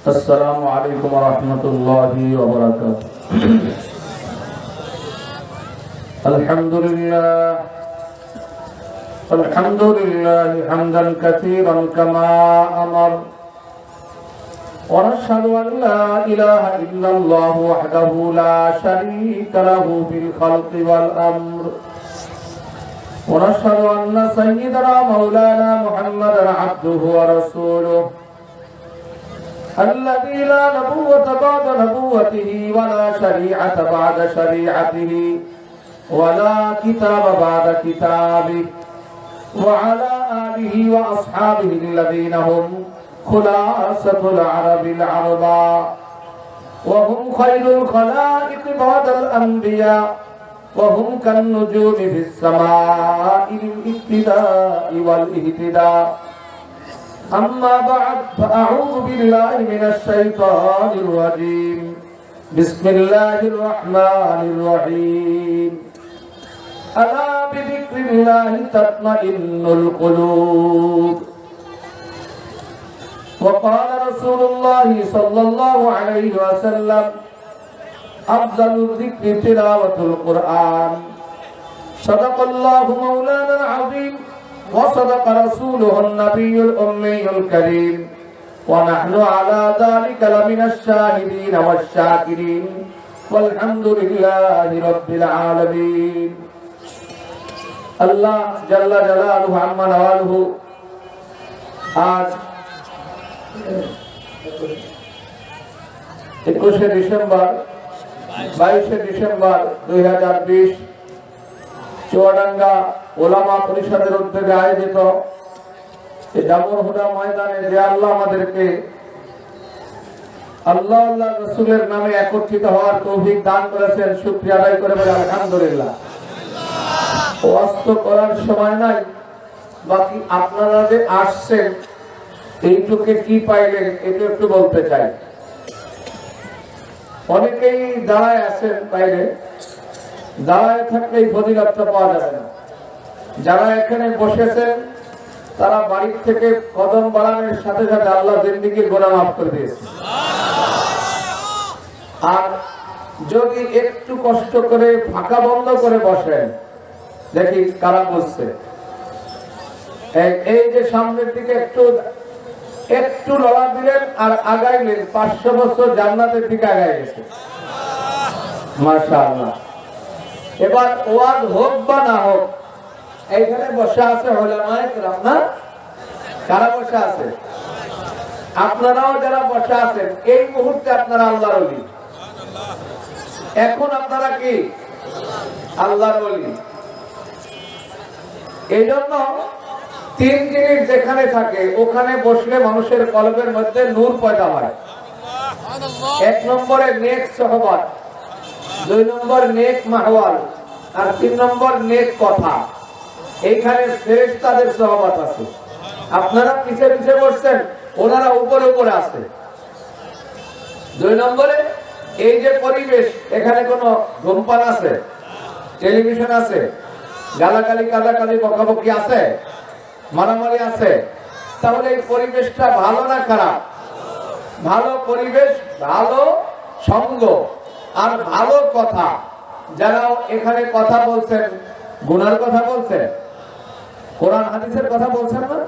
السلام عليكم ورحمة الله وبركاته. الحمد لله حمدا كثيرا كما أمر، ونشهد أن لا إله إلا الله وحده لا شريك له في الخلق والأمر، ونشهد أن سيدنا مولانا محمدا عبده ورسوله الذي لا نبوة بعد نبوته ولا شريعة بعد شريعته ولا كتاب بعد كتابه، وعلى آله وأصحابه الذين هم خلاصة العرب العرباء، وهم خير الخلائق بعد الأنبياء، وهم كالنجوم في السماء للابتداء والاهتداء. أما بعد، فأعوذ بالله من الشيطان الرجيم. بسم الله الرحمن الرحيم. ألا بذكر الله تطمئن القلوب. وقال رسول الله صلى الله عليه وسلم: أفضل الذكر تلاوة القرآن. صدق الله مولانا العظيم، وصدق رسوله النبي الأمي الكريم، ونحن على ذلك لمن الشاهدين والشاكرين، والحمد لله رب العالمين. আল্লাহ জাল্লা জালালুহু আম্মা নওয়ালুহু আজ 21 ডিসেম্বর 2020 চুয়াডাঙ্গা ওলামা পরিষদের উদ্যোগে আয়োজিত এই জামুর হুদা ময়দানে যে আল্লাহ আমাদেরকে আল্লাহ রাসূলের নামে একত্রিত হওয়ার তৌফিক দান করেছেন, শুকরিয়া আদায় করে বলি আলহামদুলিল্লাহ। ওয়াস্ত করার সময় নাই, বাকি আপনারা যে আসছেন এইটুকে কি পাইলেন এটা একটু বলতে চাই। অনেকেই দাঁড়ায় আছেন, বাইরে দাঁড়ায় থাকলে এই ফজিলতটা পাওয়া যাবে না। যারা এখানে বসেছেন তারা বাড়ির থেকে কদম বাড়ানোর সাথে সাথে আল্লাহ জিন্দেগির গোনা মাফ করে দিয়েছে। আর যদি একটু কষ্ট করে ফাঁকা বন্ধ করে বসেন, দেখি কারা বসছে। এই যে সামনের দিকে একটু লড়া দিলেন আর আগাইলেন, 500 বছর জান্নাতের দিকে আগায় গেছে। মাশাআল্লাহ। এবার ওয়াজ হোক বা না হোক, এইখানে বসে আছে উলামায়ে কেরাম, না? কারা বসে আছে? আপনারাও যারা বসে আছেন এই মুহূর্তে আপনারা আল্লাহর ওলি। এখন আপনারা কি আল্লাহর ওলি? এই জন্য 3 জিনিস যেখানে থাকে ওখানে বসলে মানুষের কলবের মধ্যে নূর পয়দা হয়। 1 নম্বরে নেক সোহবত, 2 নম্বর নেক মাহওয়াল, আর 3 নম্বর নেক কথা। এইখানে ফেরেশতাদের সোহবত আছে। আপনারা পিছে পিছে বসছেন, ওনারা উপরে উপরে আছে। 2 নম্বরে এই যে পরিবেশ, এখানে কোনো ধূমপান আছে, টেলিভিশন আছে, গালাগালি কাদাকালি বকাবকি আছে, মারামারি আছে। তাহলে এই পরিবেশটা ভালো না খারাপ? ভালো পরিবেশ, ভালো সঙ্গ আর ভালো কথা। যারা এখানে কথা বলছেন, গুনার কথা বলছেন, কোরআন হাদিসের কথা বলছেন না?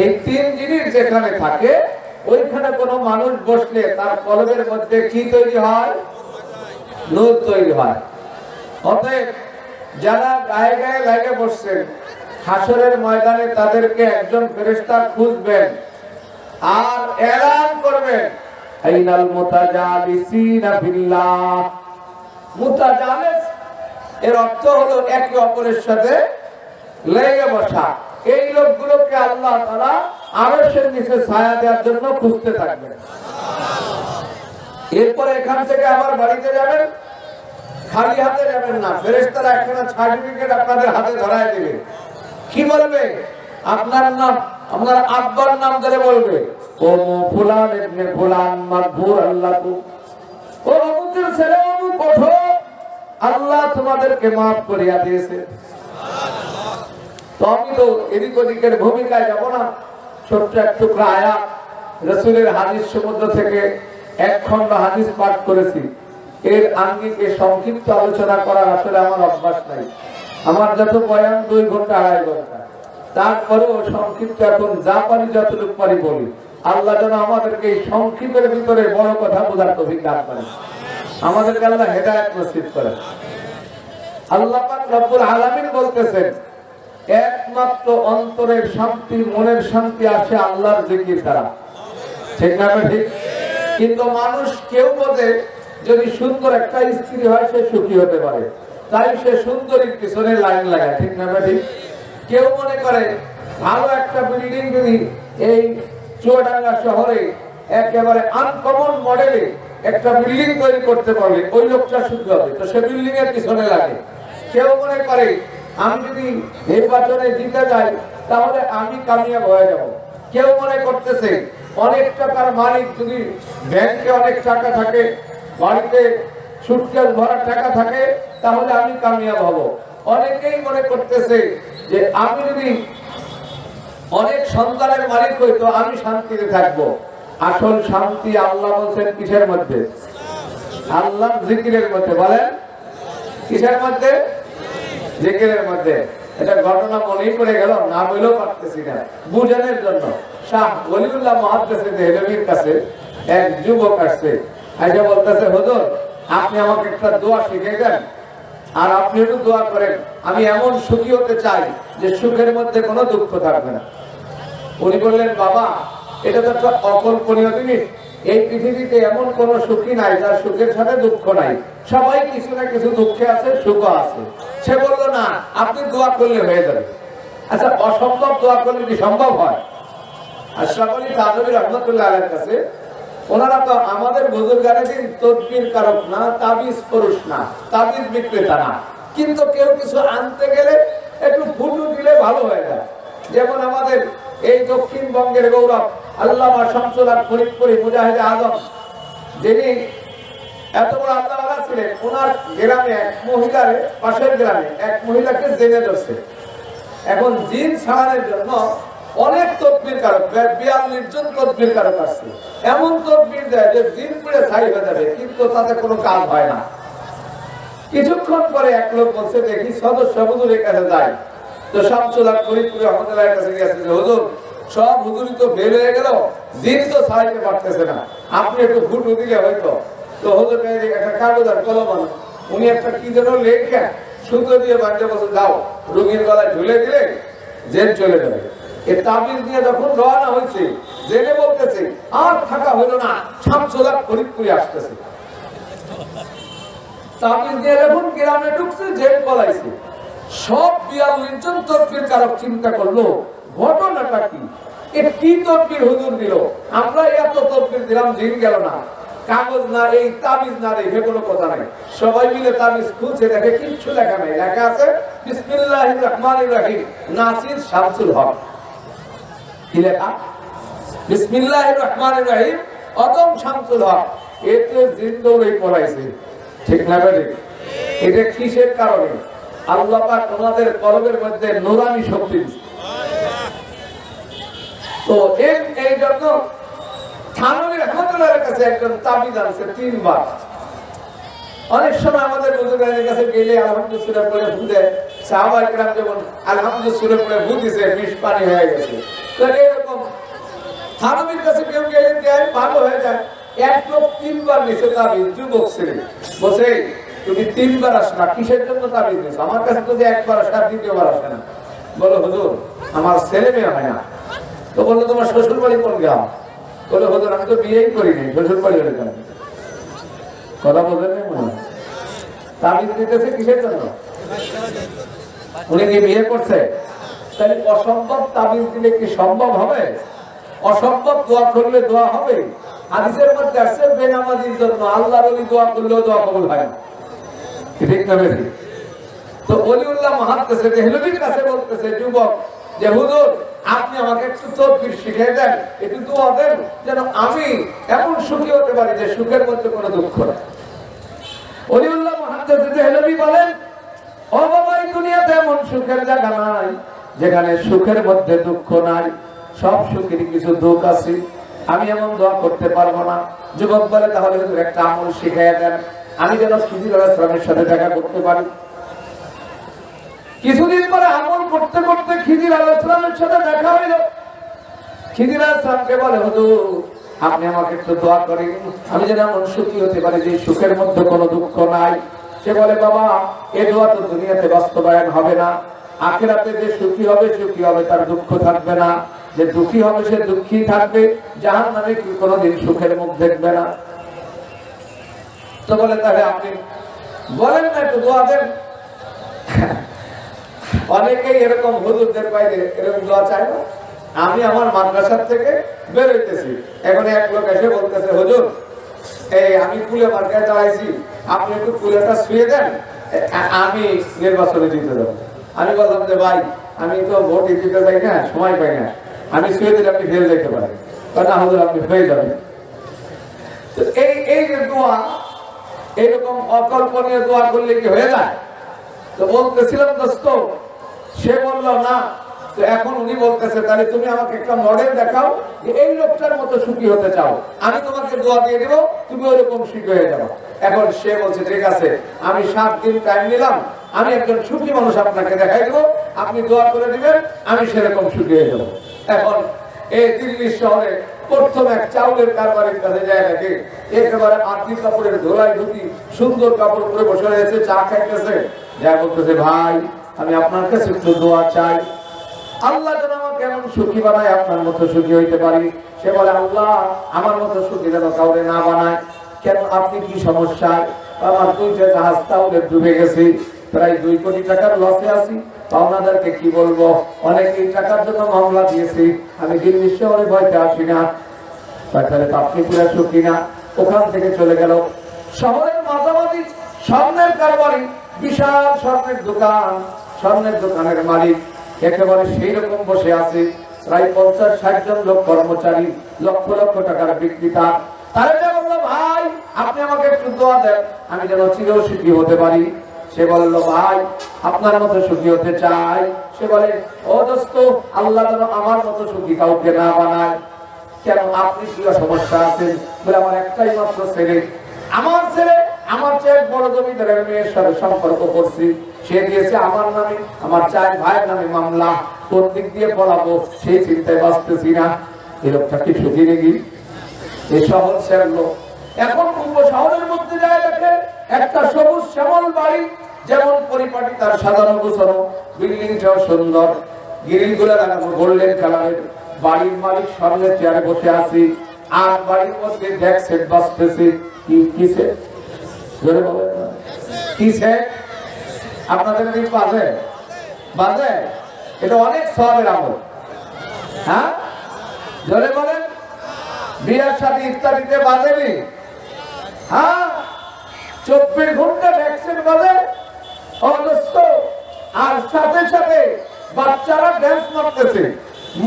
এই 3 জিনিস যেখানে থাকে ওইখানে কোনো মানুষ বসলে তার কলবের মধ্যে কি তৈরি হয়? নূর তৈরি হয়। অতএব যারা গায়ে গায়ে লাগে বসছেন, হাসরের ময়দানে তাদেরকে একজন ফেরেশতা খুঁজবেন আর এলান করবেন, আইনাল মুতাজালিসিনা বিল্লাহ। মুতাজালিস এর অর্থ হলো একে অপরের সাথে লেগে বসা। এই লোকগুলোকে আল্লাহ তাআলা আরশের নিচে ছায়া দেওয়ার জন্য খুঁজতে থাকবেন। এরপর এখান থেকে আবার বাড়িতে যাবেন, খালি হাতে যাবেন না। ফেরেশতারা একটা সার্টিফিকেট আপনাদের হাতে ধরায় দেবে। কি বলবে? আপনার নাম, আপনার আব্বার নাম ধরে বলবে, ও ফুলান ইবনে ফুলান মাগফুর আল্লাহু, ও অমুকের ছেলে অমুক, ওঠো, আল্লাহ তোমাদেরকে মাফ করিয়া দিয়েছে। তো আমি তো এদিক ওদিকের ভূমিকায় যাব না। ছোট্ট এক টুকরা আয়াত রাসূলের হাদিস সমুদ্র থেকে এক খণ্ড হাদিস পাঠ করেছি। এর আঙ্গিকে সংক্ষিপ্ত আলোচনা করার আসলে আমার অভ্যাস নাই। আমার যত বয়ান 2 ঘন্টা 2.5 ঘন্টা, তারপরেও সংক্ষিপ্ত এখন যা পারি যতটুকু পারি বলি। আল্লাহ যেন আমাদেরকে এই সংক্ষিপ্তের ভিতরে বড় কথা বোঝার তৌফিক দান করেন, আমাদেরকে আল্লাহ হেদায়েত নসিব করেন। আল্লাহ পাক রব্বুল আলামিন বলতেছেন, একমাত্র অন্তরের শান্তি, মনের শান্তি আসে আল্লাহর জিকির দ্বারা। ঠিক না ঠিক? কিন্তু মানুষ কেউ বোঝে যদি সুন্দর একটা স্ত্রী হয় সে সুখী হতে পারে, তাই সে সুন্দরীর পিছনে লাইন লাগায়। ঠিক না ঠিক? কেউ মনে করে ভালো একটা বিল্ডিং যদি এই চুয়াডাঙ্গা শহরে একেবারে আনকমন মডেলে একটা বিল্ডিং তৈরি করতে পারলে ওই লোকটা সুখী হবে, তো সে বিল্ডিং এর পিছনে লাগে। কেউ মনে করে আমি যদি নির্বাচনে জিতে যাই তাহলে আমি কামিয়াব হয়ে যাব। কেউ মনে করতেছে অনেক টাকার মালিক যদি ব্যাংকে অনেক টাকা থাকে, বাড়িতে সুটকেস ভরা টাকা থাকে, তাহলে আমি কামিয়াব হব। অনেকেই মনে করতেছে যে আমি যদি অনেক সন্তানের মালিক হই তো আমি শান্তিতে থাকবো। আসল শান্তি আল্লাহ বলছেন কিসের মধ্যে? আল্লাহর জিকিরের মধ্যে। বলেন কিসের মধ্যে? জিকিরের মধ্যে। এটা ঘটনা মনেই পড়ে গেল, না বলেও পারতেছি না বুঝানোর জন্য। শাহ ওলিউল্লাহ মুহাদ্দিস দেহলভীর কাছে এক যুবক আসছে, আইসা বলতেছে, হুজুর আপনি আমাকে একটা দোয়া শিখিয়ে দেন, আর আপনি একটু দোয়া করেন, আমি এমন সুখী হতে চাই যে সুখের মধ্যে কোনো দুঃখ থাকবে না। উনি বললেন, বাবা এটা তো একটা অকল্পনীয় জিনিস, এই পৃথিবীতে এমন কোন সুখী নাই যার সুখের সাথে দুঃখ নাই, সবাই কিছু না কিছু দুঃখে আছে, সুখ আছে। সে বলল, না আপনি দোয়া করলে হয়ে যাবে। আচ্ছা অসম্ভব দোয়া করলে কি সম্ভব হয়? আশরাফ আলী থানভী রাহমাতুল্লাহ আলাইহির কাছে, ওনারা তো আমাদের বুজুর্গানেদিন তদবির কারক না, তাবিজ পুরুষ না, তাবিজ বিক্রেতা না, কিন্তু কেউ কিছু আনতে গেলে একটু ফুটু দিলে ভালো হয়ে যায়। যেমন আমাদের এই দক্ষিণবঙ্গের গৌরব আল্লামা শামসুল হক ফরিদপুরি মুজাহিদে আজম, যিনি এত বড় আল্লাহওয়ালা ছিলেন, ওনার গ্রামে এক মহিলার, পাশের গ্রামে এক মহিলাকে জেনে ধরছে। এখন জিন ছাড়ানোর জন্য অনেক তদবির কারক, 42 জন তদবির কারক আসছে। এমন তদবির দেয় যে জিন পুড়ে ছাই হয়ে যাবে, কিন্তু তাতে কোনো কাজ হয় না। কিছুক্ষণ পরে এক লোক বলছে, দেখি সদস্য হুজুরের কাছে যাই। তো শামসুল হক ফরিদপুরি রহমতুল্লাহর কাছে গেছে, হুজুর সব হুজুরি তো ফেল হয়ে গেল, জিন তো ছাড়াইতে পারতেছে না, আপনি একটু ফুটু দিলে হয়তো। তো হুজুর একটা কাগজ আর কলম আনো, উনি একটা কি যেন লেখা সুতো দিয়ে বাড়িতে বসে, যাও রোগীর গলায় ঝুলে দিলে জেল চলে যাবে। এই তাবিজ নিয়ে যখন রওনা হয়েছে, জেলে বলতেছে আর থাকা হলো না, শামসুল হক ফরিদপুরি আসতেছে। তাবিজ নিয়ে যখন গ্রামে ঢুকছে, জেল পলাইছে। সব 42 জন তদবির কারক চিন্তা করলো ঘটনাটা কি, এর কি তদবির হুজুর দিল, আমরা এত তদবির দিলাম, দিন গেল না, কাগজ না, এই তাবিজ না, রেখে কোনো কথা নাই। সবাই মিলে তাবিজ খুঁজে দেখে কিচ্ছু লেখা নাই, লেখা আছে বিসমিল্লাহির রহমানির রহিম, নাসির শামসুল হক। কি লেখা? বিসমিল্লাহির রহমানির রহিম, অদম শামসুল হক। এতে জিন্দৌড়ে পড়াইছে। ঠিক না বেরে? এটা কিসের কারণে? আল্লাহ পাক ওনাদের কলবের মধ্যে নূরানি শক্তি দিয়েছে। তো এই জন্য থানভী রাহমাতুল্লাহর কাছে একজন তাবিজ আনছে 3 বার। অনেক সময় আমাদের বুজুর্গদের কাছে গেলে আলহামদুলিল্লাহ সূরা পড়ে ফুদে, সাহাবায়ে কেরাম যেমন আলহামদুলিল্লাহ সূরা পড়ে ফুদিছে, বিষ পানি হয়ে গেছে। তো এরকম থানভীর কাছে কেউ গেলে দেয়, ভালো হয়ে যায়। এক লোক 3 বার নিছে তাবিজ, যুবক ছেলে বসে, তুমি 3 বার আসো না, কিসের জন্য তাবিজ নিছো? আমার কাছে তো যে একবার আসে, দ্বিতীয়বার আসে না। বলো হুজুর আমার ছেলে মেয়ে হয় না। তো বললো তোমার শ্বশুর বাড়ি কোন গ্রাম? বলে হুজুর আমি তো বিয়েই করিনি, শ্বশুর বাড়ি হলে কেন? কথা বলবেন না মনে হয়। তাবিজ দিতেছে কিসের জন্য? উনি কি বিয়ে করছে? তাহলে অসম্ভব তাবিজ দিলে কি সম্ভব হবে? অসম্ভব দোয়া করলে দোয়া হবে? হাদিসের মধ্যে আছে বেনামাজির জন্য আল্লাহর ওলি দোয়া করলেও দোয়া কবুল হয় না। ঠিক না বেশি? তো ওলিউল্লাহ মুহাদ্দিস দেহলভীর কাছে বলতেছে যুবক যে হুজুর আপনি আমাকে একটু তদবির শিখিয়ে দেন, একটু দোয়া দেন, যেন আমি এমন সুখী হতে পারি যে সুখের মধ্যে কোনো দুঃখ নেই। ওলিউল্লাহ মুহাদ্দিস দেহলভী বলেন, ও বাবা এই দুনিয়াতে এমন সুখের জায়গা নাই যেখানে সুখের মধ্যে দুঃখ নাই, সব সুখের কিছু দুঃখ আছে। আমি এমন দোয়া করতে পারবো না। যুবক বলে তাহলে হুজুর একটা আমল শিখাইয়া দেন, আমি যেন খিজির আলাইহিস সালামের সাথে দেখা করতে পারি। কিছুদিন পরে আমল করতে করতে খিজির আলাইহিস সালামের সাথে দেখা হইল। খিজির আলাইহিস সালামকে বলে হুজুর আপনি আমাকে একটু দোয়া করেন, আমি যেন এমন সুখী হতে পারি যে সুখের মধ্যে কোনো দুঃখ নাই। সে বলে বাবা এই দোয়া তো দুনিয়াতে বাস্তবায়ন হবে না, আখিরাতে যে সুখী হবে তার দুঃখ থাকবে না, যে দুঃখী হবে সে দুঃখী থাকবে, জাহান্নামে কি কোনোদিন সুখের মুখ দেখবে না। তো বলে তাহলে আপনি বলেন না একটু দোয়া দেন। অনেকেই এরকম হুজুরদের বাইরে এরকম দোয়া চায় না। আমি আমার মাদ্রাসার থেকে বের হইতেছি, এখন এক লোক এসে বলতেছে হুজুর এই আমি কুলে মার্কায় দাঁড়াইছি, আপনি একটু কুলেটা শুয়ে দেন, আমি নির্বাচনে জিতে যাবো। আমি বললাম যে ভাই আমি তো ভোট দিতে যাই না, সময় পাই না, আমি শুয়ে দিলে আপনি ফেল যেতে পারেন, না হুজুর আপনি হয়ে যাবেন। তো এই যে দোয়া, এরকম অকল্পনীয় দোয়া করলে কি হয়ে যায়? তো বলতেছিলাম দোস্ত, সে বলল না। তো এখন উনি বলতেছে তাহলে তুমি আমাকে একটা মডেল দেখাও যে এই লোকটার মতো সুখী হতে চাও, আমি তোমাকে দোয়া দিয়ে দেবো, তুমি ওইরকম সুখী হয়ে যাবো। এখন সে বলছে ঠিক আছে আমি 7 দিন টাইম নিলাম, আমি একজন সুখী মানুষ আপনাকে দেখাই দেবো, আপনি দোয়া করে দিবেন, আমি সেরকম সুখী হয়ে যাবো। এখন এই দিল্লি শহরে প্রথম এক চাউলের কারবারের কাছে যায় নাকি একেবারে আর্থি কাপড়ের ধোলাই ধুতি সুন্দর কাপড় পরে বসে রয়েছে, চা খাইতেছে, যা বলতেছে ভাই আমি আপনার কাছে একটু দোয়া চাই, আল্লাহ যেন আমাকে এমন সুখী বানায় আপনার মতো সুখী হইতে পারি। সে বলে আল্লাহ আমার মতো সুখী যেন কাউরে না বানায়। কেন আপনি কি সমস্যা? আমার 2টা জাহাজ তাহলে ডুবে গেছে, প্রায় 2 কোটি টাকার লসে আছি, পাওনাদারকে কি বলবো, অনেকেই টাকার জন্য মামলা দিয়েছি, আমি দিল্লি শহরে ভয়তে আসি না, তাহলে আপনি পুরা সুখী না। ওখান থেকে চলে গেল শহরের মাঝামাঝি স্বর্ণের কারবারি, বিশাল স্বর্ণের দোকান, স্বর্ণের দোকানের মালিক একেবারে সেই রকম বসে আছে, প্রায় 50-60 জন লোক কর্মচারী, লক্ষ লক্ষ টাকার বিক্রেতা। তারা বললো ভাই আপনি আমাকে একটু দোয়া দেন, আমি যেন চির সুখী হতে পারি। সে বললো ভাই আপনার মতো সুখী হতে চাই। সে বলে ও দোস্ত আল্লাহ যেন আমার মতো সুখী কাউকে না বানায়। কেন আপনি কি সমস্যা আছেন? বলে আমার একটাই মাত্র ছেলে, আমার ছেলে আমার চেয়ে বড় জমিদারের মেয়ের সাথে সম্পর্ক করছি, সে দিয়েছে আমার নামে, আমার 4 ভাইয়ের নামে মামলা, কোন দিক দিয়ে পড়াবো সেই চিন্তায় বাঁচতেছি না। এই লোকটা কি সুখী নাকি? এই শহর ছেড়ে লোক এখন পূর্ব শহরের মধ্যে যায় দেখে একটা সবুজ শ্যামল বাড়ি, যেমন পরিপাটি তার সাজানো গোছানো, বিল্ডিংটাও সুন্দর, গ্রিল গুলো লাগানো গোল্ডেন কালারের, বাড়ির মালিক স্বর্ণের চেয়ারে বসে আছি, আর বাড়ির মধ্যে ডেক সেট বাজতেছে। কিসে জোরে বলেন না, কিসে আপনাদের দিন বাজে বাজে, এটা অনেক সওয়াবের আমল। হ্যাঁ জোরে বলেন, বিয়ের সাথে ইফতারিতে বাজেনি? হ্যাঁ 24 ঘন্টা ভ্যাকসিন বাজে অবস্থ, আর সাথে সাথে বাচ্চারা ড্যান্স মারতেছে,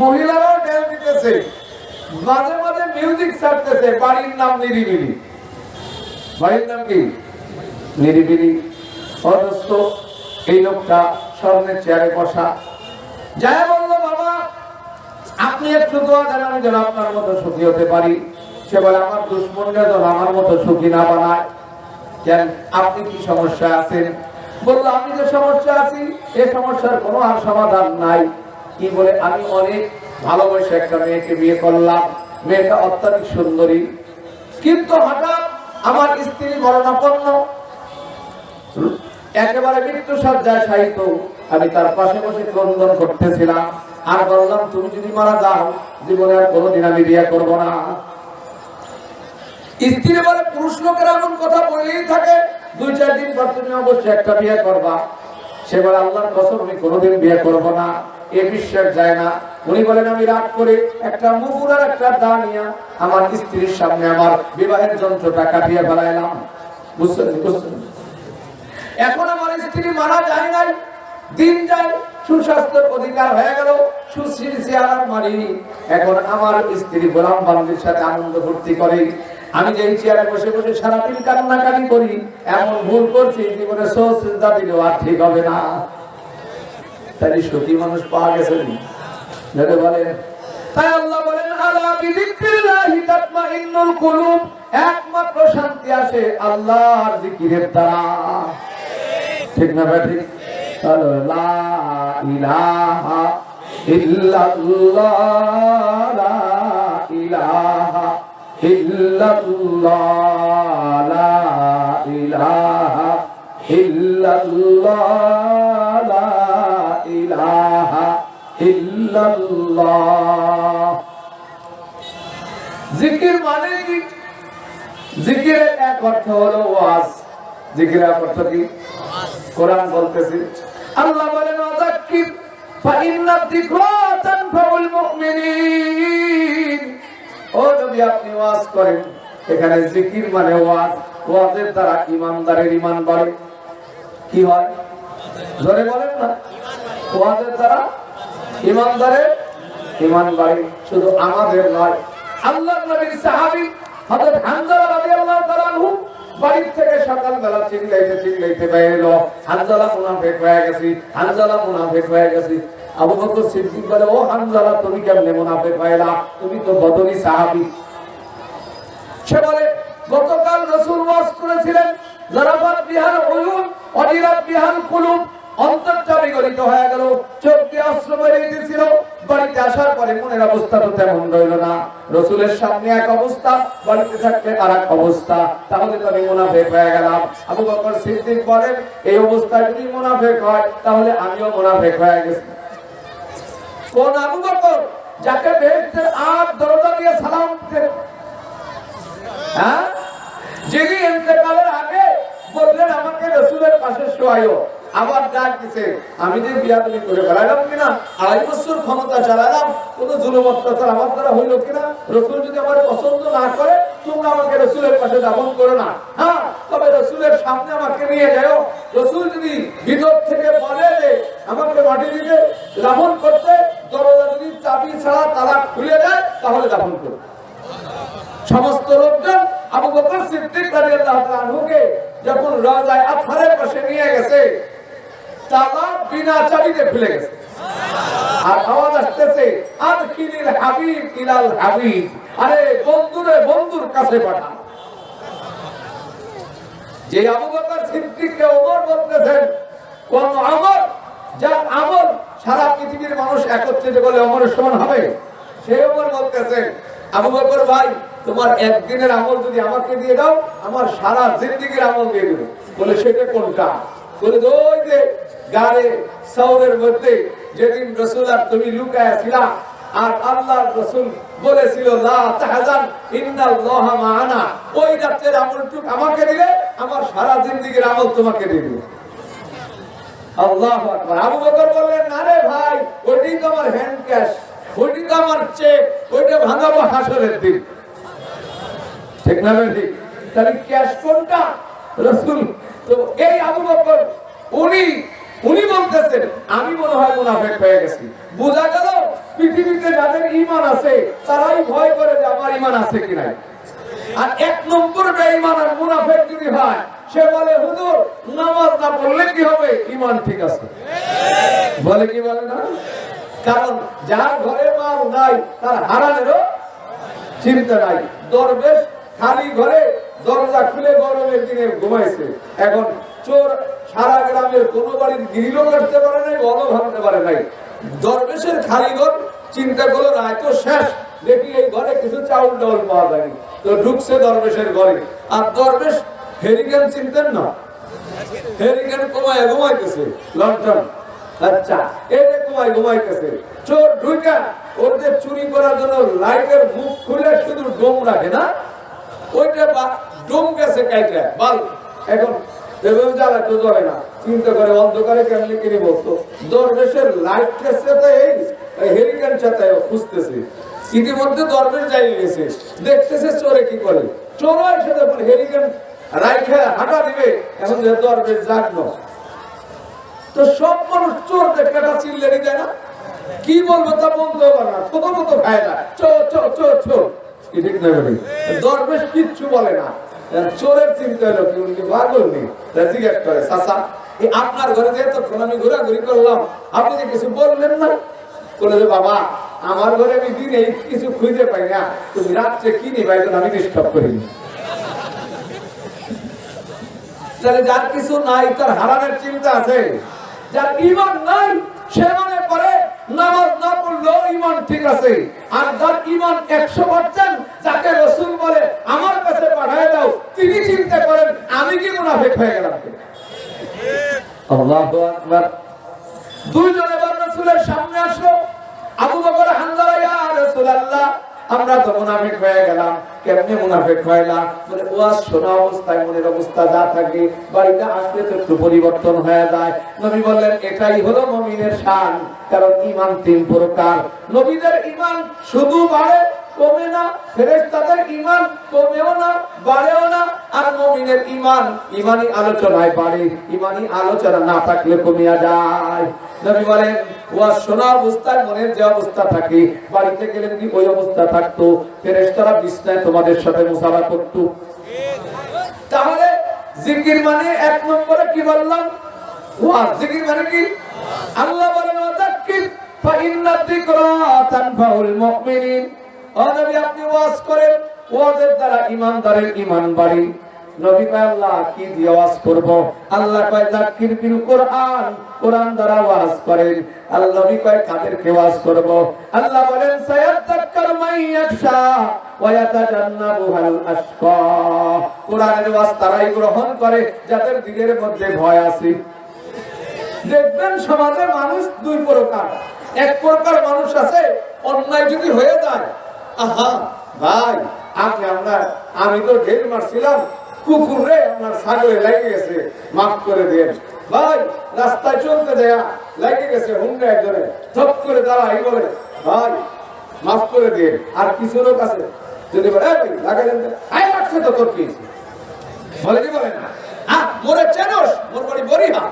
মহিলারাও ড্যান্স দিতেছে, মাঝে মাঝে মিউজিক ছাড়তেছে। বাড়ির নাম নিরিবিলি, বাড়ির নাম কি নিরিবিলি। অবস্থ এই লোকটা স্বর্ণের চেয়ারে বসা, যাই বললো বাবা আপনি একটু দোয়া দেন আমি যেন আপনার মতো সুখী হতে পারি। সে বলে আমার দুশ্মনরা যেন আমার মতো সুখী না বানায়। কেন আপনি কি সমস্যা আছেন? বললো আমি যে সমস্যা আছি এই সমস্যার কোনো আর সমাধান নাই। কি বলে আমি অনেক ভালোবেসে একটা মেয়েকে বিয়ে করলাম, মেয়েটা অত্যাধিক সুন্দরী, কিন্তু হঠাৎ আমার স্ত্রী মরণাপন্ন, একেবারে মৃত্যু সজ্জায় শায়িত। আমি তার পাশে বসে ক্রন্দন করতেছিলাম আর বললাম তুমি যদি মারা যাও জীবনে আর কোনোদিন আমি বিয়ে করবো না। স্ত্রী বলে পুরুষ লোকের এমন কথা বলেই থাকে, 2-4 দিন পর তুমি অবশ্যই একটা বিয়ে করবা। সে বলে আল্লাহর কসম আমি কোনোদিন বিয়ে করবো না, এ বিশ্বাস যায় না। উনি বলেন আমি রাগ করে একটা মুগুরার একটা দা নিয়ে আমার স্ত্রীর সামনে আমার বিবাহের যন্ত্রটা কাটিয়ে ফেলাইলাম। বুঝছেন? এখন আমার স্ত্রী মারা যায় নাই, দিন যায়, সুস্বাস্থ্যের অধিকার হয়ে গেল, সুশ্রী চেহারার মারি। এখন আমার স্ত্রী গোলাম বান্দির সাথে আনন্দ ফুর্তি করে, আমি যে চেয়ারে বসে বসে সারাদিন কান্নাকাটি করি, এমন ভুল করছি জীবনে সহজা দিলেও আর ঠিক হবে না। তাই সুখী মানুষ পাওয়া গেছে বলেন। তাই আল্লাহ বলেন আলা বিযিকরিল্লাহি তাতমাইন্নুল কুলুব, একমাত্র শান্তি আসে আল্লাহর জিকিরের দ্বারা। ঠিক না ভাই? ঠিক। লা ইলাহা ইল্লাল্লাহ, লা ইলাহা ইল্লাল্লাহ, লা ইলাহা ইল্লাল্লাহ, লা ইলাহা ইল্লাল্লাহ। জিকির মানে কি? জিকিরের এক অর্থ হলো ওয়াজ। জিকিরের অর্থ কি? কোরআন বলতেছি, আল্লাহ বলেন ওয়াযাক্কির ফাইন্না যিকরা তানফাউল মুমিনিন। ও নবী আপনি ওয়াজ করেন। এখানে জিকির মানে ওয়াজ। ওয়াজের দ্বারা ঈমানদারের ঈমান বাড়ে। কি হয়? জোরে বলেন না। ওয়াজের দ্বারা ঈমানদারের ঈমান বাড়ে। শুধু আমাদের নয়, আল্লাহর নবীর সাহাবী হযরত হানজালা রাদিয়াল্লাহু তাআলা আনহু বাড়ি থেকে সকালবেলা চিল্লাইতে বেরোলো, হানজালা মুনাফিক হয়ে গেছি, হানজালা মুনাফিক হয়ে গেছি। আবু বকর সিদ্দিক বলে, ও হানজালা তুমি কেমনে মুনাফিক হইলা? তুমি তো বদরি সাহাবী। সে বলে, গতকাল রাসূল ওয়াজ করেছিলেন, যারাফাত বিহাল উয়ুন ওয়াজিরাত বিহাল কুলুব, অন্তরটা বিগলিত হয়ে গেল, চোখ দিয়ে অশ্রু বেরিয়েছিল। বাড়িতে আসার পরে মনের অবস্থা তো তেমন রইল না। রাসূলের সামনে এক অবস্থা, বাড়িতে থাকলে আর এক অবস্থা, তাহলে তো আমি মুনাফিক হয়ে গেলাম। আবু বকর সিদ্দিক বলেন, এই অবস্থায় যদি মুনাফিক হয় তাহলে আমিও মুনাফিক হয়ে গেছি। কোন আবু বকর? যাকে বেহেশতের ৮ দরজা দিয়ে সালাম দিতেন, হ্যাঁ, যিনি ইন্তেকালের আগে বললেন আমাকে রাসূলের পাশে শোয়াইও, আবার ডাক দিছে, আমি যে বিয়াদবি করে বেড়ালাম কিনা, ২.৫ বছর ক্ষমতা চালালাম, কোনো জুলুম অত্যাচার আমার দ্বারা হইল কিনা, রাসূল যদি আমার পছন্দ না করে তোমরা আমাকে রাসূলের পাশে দাফন করো না, হ্যাঁ, তবে রাসূলের সামনে আমাকে নিয়ে যাও। রাসূল যদি ভিতর থেকে বলে যে আমাকে মাটি দিতে দাফন করতে, দরজা যদি চাবি ছাড়া তালা খুলে দেয় তাহলে দাফন করো। সমস্ত লোকজন আবু বকর সিদ্দিক রাদিয়াল্লাহু তাআলা আনহুকে যখন রাজায় আতহারের পাশে নিয়ে গেছে, তালা বিনা চাবিতে খুলে গেছে, আর আওয়াজ আসতেছে, আদখিলিল হাবিব ইলাল হাবিব, আরে বন্ধুরে বন্ধুর কাছে পাঠা। যে আবু বকর সিদ্দিককে ওমর বলতেছেন, কোন আমল, যার আমল সারা পৃথিবীর মানুষ একত্রিত করলে ওমরের সমান হবে, সেই ওমর বলতেছেন, আবু বকর ভাই, তোমার একদিনের আমল যদি আমাকে দিয়ে দাও, আমার সারা জিন্দেগীর আমল দিয়ে দেবে। বলে সেটা কোনটা? বলে ওই যে গারে সাউরের মধ্যে যেদিন রাসূল আর তুমি লুকায়া ছিলা, আর আল্লাহর রাসূল বলেছিল লা তাহজান ইন্নাল্লাহা মা'ানা, ওই রাতের আমলটুক আমাকে দিলে আমার সারা জিন্দেগীর আমল তোমাকে দিয়ে দেবে। আল্লাহু আকবার। আবু বকর বললেন, না রে ভাই, ওইটাই তো আমার হ্যান্ড ক্যাশ, ওইটাই তো আমার চেক, ওইটা ভাঙাবো হাসরের দিন। ঠিক না ঠিক? তাহলে ক্যাশ কোনটা? রাসূল। তো এই আবু বকর উনি বলতেছেন, আমি মনে হয় মুনাফিক হয়ে গেছি। বোঝা গেল পৃথিবীতে যাদের ঈমান আছে তারাই ভয় করে যে আমার ঈমান আছে কি নাই। আর ১ নম্বর বেঈমান আর মুনাফিক যদি হয়, সে বলে হুজুর নামাজ না পড়লে কি হবে, ঈমান ঠিক আছে। বলে কি বলে না? কারণ যার ঘরে মাল নাই তার হারানেরও চিন্তা নাই। দরবেশ খালি ঘরে দরজা খুলে গরমের দিনে ঘুমাইছে, এখন চোর সারা গ্রামের কোনো বাড়ির গ্রিলও কাটতে পারে নাই, বলও ভাঙতে পারে নাই। দরবেশের খালি ঘর, চিন্তা করলো রায় তো শেষ, দেখি এই ঘরে কিছু চাউল ডাউল পাওয়া যায়নি, তো ঢুকছে দরবেশের ঘরে। আর দরবেশ হেরিকেন চিনতেন না, হেরিকেন কমায় ঘুমাইতেছে, লন্ঠন, আচ্ছা এটা কমায় ঘুমাইতেছে। চোর ঢুকা ওদের চুরি করার জন্য লাইটের মুখ খুলে শুধু ডোম রাখে না, ওইটা ডোম গেছে কাইটা বাল, এখন জ্বালা তো জ্বলে না, চিন্তা করে অন্ধকারে কেমনি কিনে বলতো দরবেশের লাইট সাথে এই হেরিকেন সাথে খুঁজতেছে। ইতিমধ্যে দরবেশ যাই গেছে, দেখতেছে চোরে কি করে, চোর এসে যখন হেরিকেন রাইখে হাঁটা দিবে, এখন যে দরবেশ জাগলো, তো সব মানুষ চোর দেখলে চিল্লানি দেয় না, কি বলবো তা বলতে পারে না, ছোট মতো খায় না, চোর চোর চোর চোর, ঠিক না? দরবেশ কিচ্ছু বলে না। চোরের চিন্তা হলো কি উনি পাগল নেই, জিজ্ঞেস করে, চাচা আপনার ঘরে যে এতক্ষণ আমি ঘোরাঘুরি করলাম, আপনি যে কিছু বললেন না? বলে যে বাবা আমার ঘরে আমি দিনে কিছু খুঁজে পাই না, তুমি রাত্রে কি নিবা এখন আমি ডিস্টার্ব করিনি। তাহলে যার কিছু নাই তার হারানোর চিন্তা আছে, যার ঈমান নাই সে মনে করে নামাজ না পড়লেও ঈমান ঠিক আছে, আর যার ঈমান 100%, যাকে রাসূল বলে আমার কাছে পাঠিয়ে দাও, তিনি চিন্তা করেন আমি কি মুনাফিক হয়ে গেলাম। আল্লাহু আকবার। দুইজন এবার রাসূলের সামনে আসলো। আবু বকর হানজালা, ইয়া রাসূলুল্লাহ আমরা তো মুনাফিক হয়ে গেলাম। কেমনে মুনাফিক হইলাম? বলে ওয়াজ শোনা অবস্থায় মনের অবস্থা যা থাকে বাড়িতে আসলে তো একটু পরিবর্তন হয়ে যায়। নবী বললেন এটাই হলো মুমিনের শান, কারণ ঈমান তিন প্রকার। নবীদের ঈমান শুধু বাড়ে কমে না, ফেরেশতাদের ঈমান কমেও না বাড়েও না, আর মুমিনের ঈমান ঈমানি আলোচনায় বাড়ে, ঈমানি আলোচনা না থাকলে কমিয়া যায়। নবী বলেন ওয়াজ শোনা অবস্থায় মনের যে অবস্থা থাকে বাড়িতে গেলে যদি ওই অবস্থা থাকতো, ফেরেশতারা বিছানায় তোমাদের সাথে মুসাফা করত। তাহলে জিকির মানে এক নম্বরে কি বললাম? ওয়াজ। জিকির মানে কি? আল্লাহ বলেন ওয়াযাক্কির ফাইন্না যিকরা তানফাউল মুমিনিন। ও নবী আপনি ওয়াজ করেন, ওয়াজের দ্বারা ঈমানদারের ঈমান বাড়ে। নবী কয় আল্লাহ কি দিয়ে ওয়াজ করব? আল্লাহ কয় যাক্কির বিল কোরআন, কোরআন দ্বারা ওয়াজ করেন। আল্লাহ নবী কয় কাদেরকে ওয়াজ করব? আল্লাহ বলেন সায়াযাক্কারু মান ইয়াখশা ওয়া ইয়াতাজান্নাবুহাল আশকা। কোরআনের ওয়াজ তারাই গ্রহণ করে যাদের দিলের মধ্যে ভয় আছে। দেখবেন সমাজে মানুষ দুই প্রকার। এক প্রকার মানুষ আছে অন্যায় যদি হয়ে যায়, আহা ভাই আমি তো ঢের মারছিলাম, কুকুরে আপনার ছাগলে লেগে গেছে, মাফ করে দেন ভাই। রাস্তায় চলতে দেয়া লেগে গেছে হুন্ডা একজনে, ধপ করে দাঁড়াই বলে ভাই মাফ করে দেন। আর কিছু লোক আছে যদি বলে ভাই লাগাই দেন, আই লাগছে তো তোর কি বলে কি বলে না, মোরে চেনস, মোর বাড়ি বরিহা,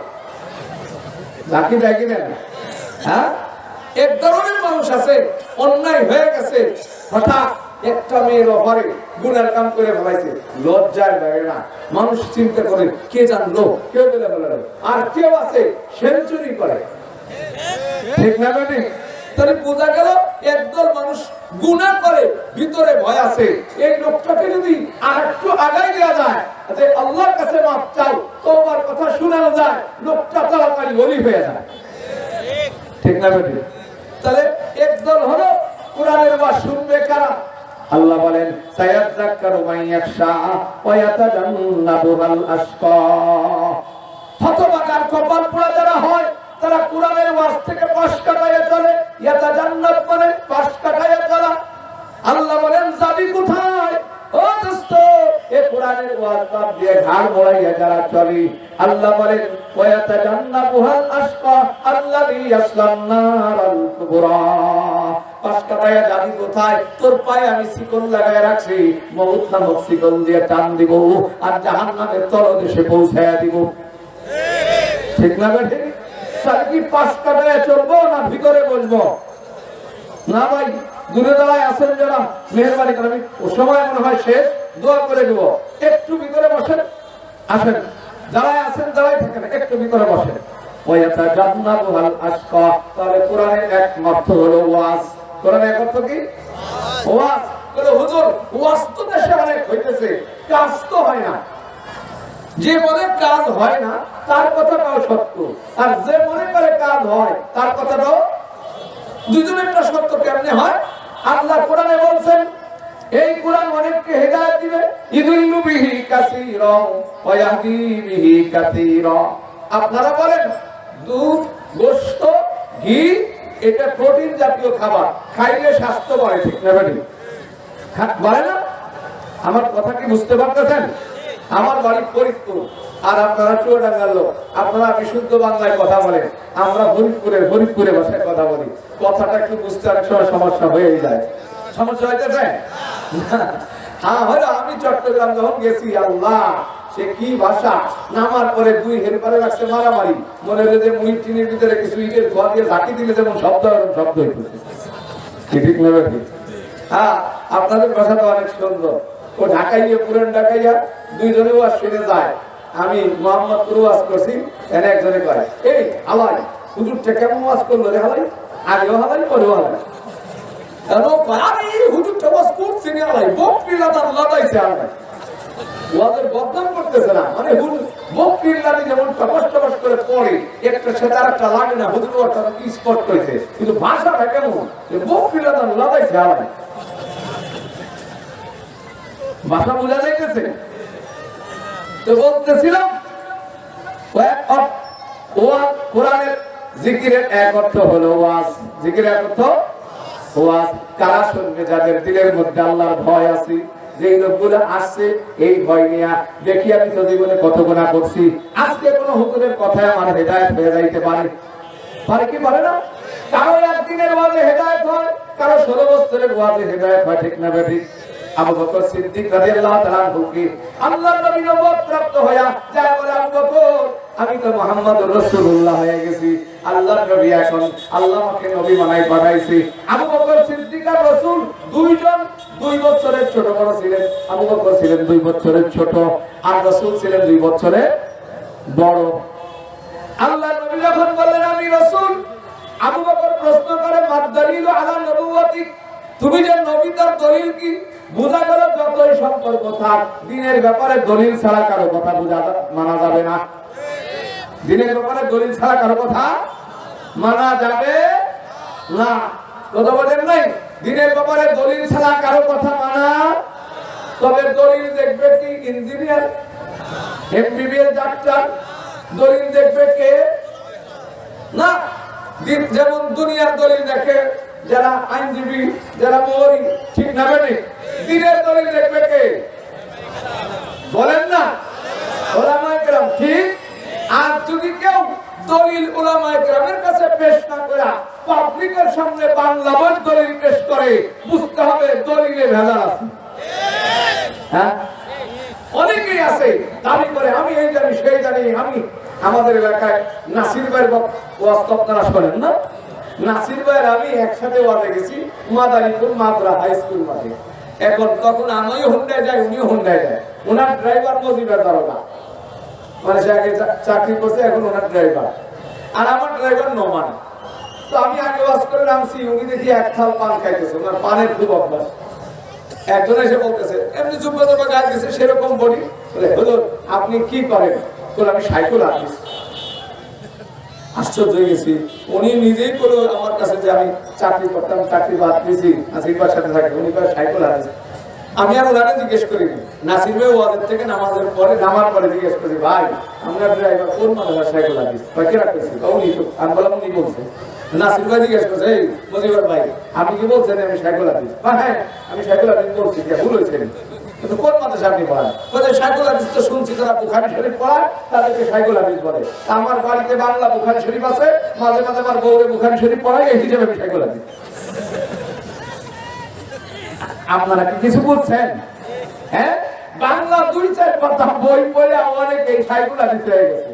লাকি দেখি দেন। হ্যাঁ, এক ধরনের মানুষ আছে অন্যায় হয়ে গেছে, হঠাৎ একটা মেয়ের অফারে গুনার কাম করে ফেলাইছে, লজ্জায় লাগে না। মানুষ চিন্তা করে কে জানলো, কেউ বলে বলে, আর কেউ আছে সেঞ্চুরি করে, ঠিক না বেটি? তাহলে বোঝা গেল একদল মানুষ গুনাহ করে ভিতরে ভয় আছে। এই লোকটাকে যদি আর একটু আগাই দেওয়া যায় যে আল্লাহর কাছে মাফ চাও, তোমার কথা শোনানো যায়, লোকটা তাড়াতাড়ি ওলি হয়ে যায়, ঠিক না বেটি? তাহলে একদল হলো কোরআনের ওয়াজ শুনবে কারা? আল্লাহ বলেন সায়াযাক্কারু মান ইয়াখশা ওয়া ইয়াতাজান্নাবুহাল আশকা। হতভাগার কপাল পোড়া যারা হয় তারা কোরআনের ওয়াজ থেকে পাশ কাটাইয়া চলে। ইয়াতাজান্নাব মানে পাশ কাটাইয়া চলা। আল্লাহ বলেন যাবি কোথায়? ও দোস্ত, এই কোরআনের ওয়াজ বাদ দিয়ে ঘাড় মোড়াইয়া যারা চলে, আল্লাহ বলেন ওয়া ইয়াতাজান্নাবুহাল আশকা আল্লাযী ইয়াসলান নারাল কুবরা। পাশ কাটাইয়া যাবি কোথায়? তোর পায়ে আমি শিকল লাগায় রাখছি, মউত নামক শিকল দিয়ে টান দিব আর জাহান্নামের তলদেশে পৌঁছায়া দিব, ঠিক না বেটি? তাহলে কি পাশ কাটাইয়া চলবো না ভিতরে বসবো? না ভাই, দূরে দাঁড়ায় আছেন যারা, মেহরবানি করে আমি ও সময় মনে হয় শেষ, দোয়া করে দেব, একটু ভিতরে বসেন, আসেন, দাঁড়ায় আছেন দাঁড়ায় থাকেন, একটু ভিতরে বসেন। ওয়ায়াতাজান্নাবুহাল আশকা। তাহলে কোরআনের এক অর্থ হলো ওয়াজ। কোরআনের এক অর্থ কি? ওয়াজ। বলে হুজুর ওয়াজ তো দেশে অনেক হইতেছে, কাজ তো হয় না। যে বলে কাজ হয় না তার কথাটাও সত্য, আর যে মনে করে কাজ হয় তার কথাটাও, দুজনেরটা সত্য। কেমনে হয়? আল্লাহ কোরআনে বলছেন এই কোরআন অনেককে হেদায়েত দিবে, ইদুল্লু বিহি কাসীরা ওয়া ইয়াহদি বিহি কাসীরা। আপনারা বলেন দুধ, গোশত, ঘি এটা প্রোটিন জাতীয় খাবার, খাইলে স্বাস্থ্য বাড়ে, ঠিক না বেটি? বাড়ে না? আমার কথা কি বুঝতে পারতেছেন? আমার বাড়ি ফরিদপুর আর আপনারা চুয়াডাঙ্গার লোক, আপনারা বিশুদ্ধ বাংলায় কথা বলেন, আমরা ফরিদপুরে ভাষায় কথা বলি, কথাটা একটু বুঝতে অনেক সময় সমস্যা হয়ে যায়। সমস্যা হইতেছে? হ্যাঁ, হয়তো আমি চট্টগ্রাম যখন গেছি, আল্লাহ সে কি ভাষা! নামার পরে দুই হেল্পারে রাখছে মারামারি, মনে হলো যে মুড়ি টিনের ভিতরে কিছু ইটের ধোয়া দিয়ে ঝাঁকি দিলে যেমন শব্দ হইতেছে, ঠিক না বেটি? হ্যাঁ, আপনাদের ভাষা তো অনেক সুন্দর। ও ঢাকাইয়া, পুরান ঢাকাইয়া দুইজনে ওয়াজ শুনে যায়। আমি মোহাম্মদপুর ওয়াজ করছি, এনে একজনে কয় এই হালাই হুজুরটা কেমন ওয়াজ করলো রে হালাই, আগেও হালাই পরেও হালাই। এনো আরে হুজুর তবাস করছে না আলাই বকরি লাদান লাদাইছে আলাই ওদের বদনাম করতেছে না মানে হুজুর বকরি লাদি যেমন টপস টপস করে পড়ে একটা সেটা একটা লাগে না হুজুর ওটা স্পট করেছে কিন্তু ভাষাটা কেমন যে বকরি লাদান লাদাইছে আলাই ভাষা বোঝা যাইতেছে তো বলতেছিলাম ওয়াজ কোরআনের জিকিরের এক অর্থ হলো ওয়াজ জিকিরের এক অর্থ ওয়াজ কারা শুনবে যাদের দিলের মধ্যে আল্লাহর ভয় আছে যে লোকগুলো আসছে এই ভয় নিয়ে দেখি আমি তো জীবনে কত গুনাহ করছি আজকে কোন হুজুরের কথায় আমার হেদায়েত হয়ে যাইতে পারে পারে কি পারে না কারো একদিনের ওয়াজে হেদায়েত হয় কারো 16 বছরের ওয়াজে হেদায়েত হয় ঠিক না বেঠিক আবু বকর সিদ্দিক রাদিয়াল্লাহু তাআলা আনহুকে আল্লাহর নবী নবুয়ত প্রাপ্ত হয়া যায় বলে আবু বকর আমি তো মুহাম্মদুর রাসূলুল্লাহ হয়ে গেছি আল্লাহর নবী এখন আল্লাহ আমাকে নবী বানাই পাঠাইছে আবু বকর সিদ্দিক আর রাসূল দুইজন 2 বছরের ছোট বড় ছিলেন আবু বকর ছিলেন 2 বছরের ছোট আর রাসূল ছিলেন 2 বছরের বড় আল্লাহর নবী যখন বললেন আমি রাসূল আবু বকর প্রশ্ন করে মাদদালিলু আলা নবুওয়াতি তুমি যে নবী তার দলিল কি বুঝা গেল যতই সম্পর্ক থাক দিনের ব্যাপারে দলিল ছাড়া কারো কথা মানা যাবে না দিনের ব্যাপারে দলিল ছাড়া কারো কথা মানা যাবে না কথা বলেন নাই দিনের ব্যাপারে দলিল ছাড়া কারো কথা মানা তবে দলিল দেখবে কি ইঞ্জিনিয়ার এমবিবিএস ডাক্তার দলিল দেখবে কে না যেমন দুনিয়ার দলিল দেখে যারা আইনজীবী যারা মৌরি ঠিক না বেটি দিনের দলিল দেখবে কে বলেন না ওলামায়ে কেরাম ঠিক আর যদি কেউ দলিল ওলামায়ে কেরামের কাছে পেশ না করে পাবলিকের সামনে বাংলা বই দলিল পেশ করে বুঝতে হবে দলিলে ভেজাল আছে হ্যাঁ অনেকেই আছে দাবি করে আমি এই জানি সেই জানি আমি আমাদের এলাকায় নাসির ভাইয়ের ওয়াজ আপনারা শোনেন না নাসির ভাইয়ের আমি একসাথে ওয়াজে গেছি মাদারীপুর মাদ্রা হাই স্কুল মাঠে এখন তখন আমিও হুন্ডায় যাই উনিও হুন্ডায় যায় ওনার ড্রাইভার মজিবের দারোগা মানে সে আগে চাকরি করছে এখন ওনার ড্রাইভার আর আমার ড্রাইভার নোমান তো আমি আগে ওয়াজ করে নামছি উনি দেখি এক থাল পান খাইতেছে ওনার পানের খুব অভ্যাস একজন এসে বলতেছে এমনি জুব্বা জুব্বা গায়ে দিচ্ছে সেরকম বডি বলে হুজুর আপনি কি করেন বলে আমি সাইকেল আর্টিস্ট আশ্চর্য হয়ে গেছি উনি নিজেই বলে আমার কাছে যে আমি চাকরি করতাম চাকরি বাদ দিয়েছি নাসিরবার সাথে থাকি উনি করে সাইকেল আর্টিস্ট আমি আর ওনারে জিজ্ঞেস করিনি নাসির ভাই ওয়াজের থেকে নামাজের পরে নামার পরে জিজ্ঞেস করি ভাই আমরা ড্রাইভার কোন মানুষ সাইকেল আর্টিস্ট কে রাখতেছি উনি তো আমি বললাম উনি বলছে নাসির ভাই জিজ্ঞেস করছে এই মজিবর ভাই আপনি কি বলছেন আমি সাইকেল আর্টিস্ট হ্যাঁ আমি সাইকেল আর্টিস্ট বলছি ভুল হয়েছে কিন্তু কোন মাদ্রাসা আপনি পড়ান বলে সাইকেল আর্টিস্ট তো শুনছি যারা বুখারী শরীফ পড়ায় তাদেরকে সাইকেল আর্টিস্ট বলে আমার বাড়িতে বাংলা বুখারী শরীফ আছে মাঝে মাঝে আমার বউরে বুখারী শরীফ পড়ায় এই হিসেবে আমি সাইকেল আর্টিস্ট আপনারা কি কিছু বলছেন হ্যাঁ বাংলা 2-4 কথা বই পড়ে অনেকে সাইকেল আর্টিস্ট হয়ে গেছে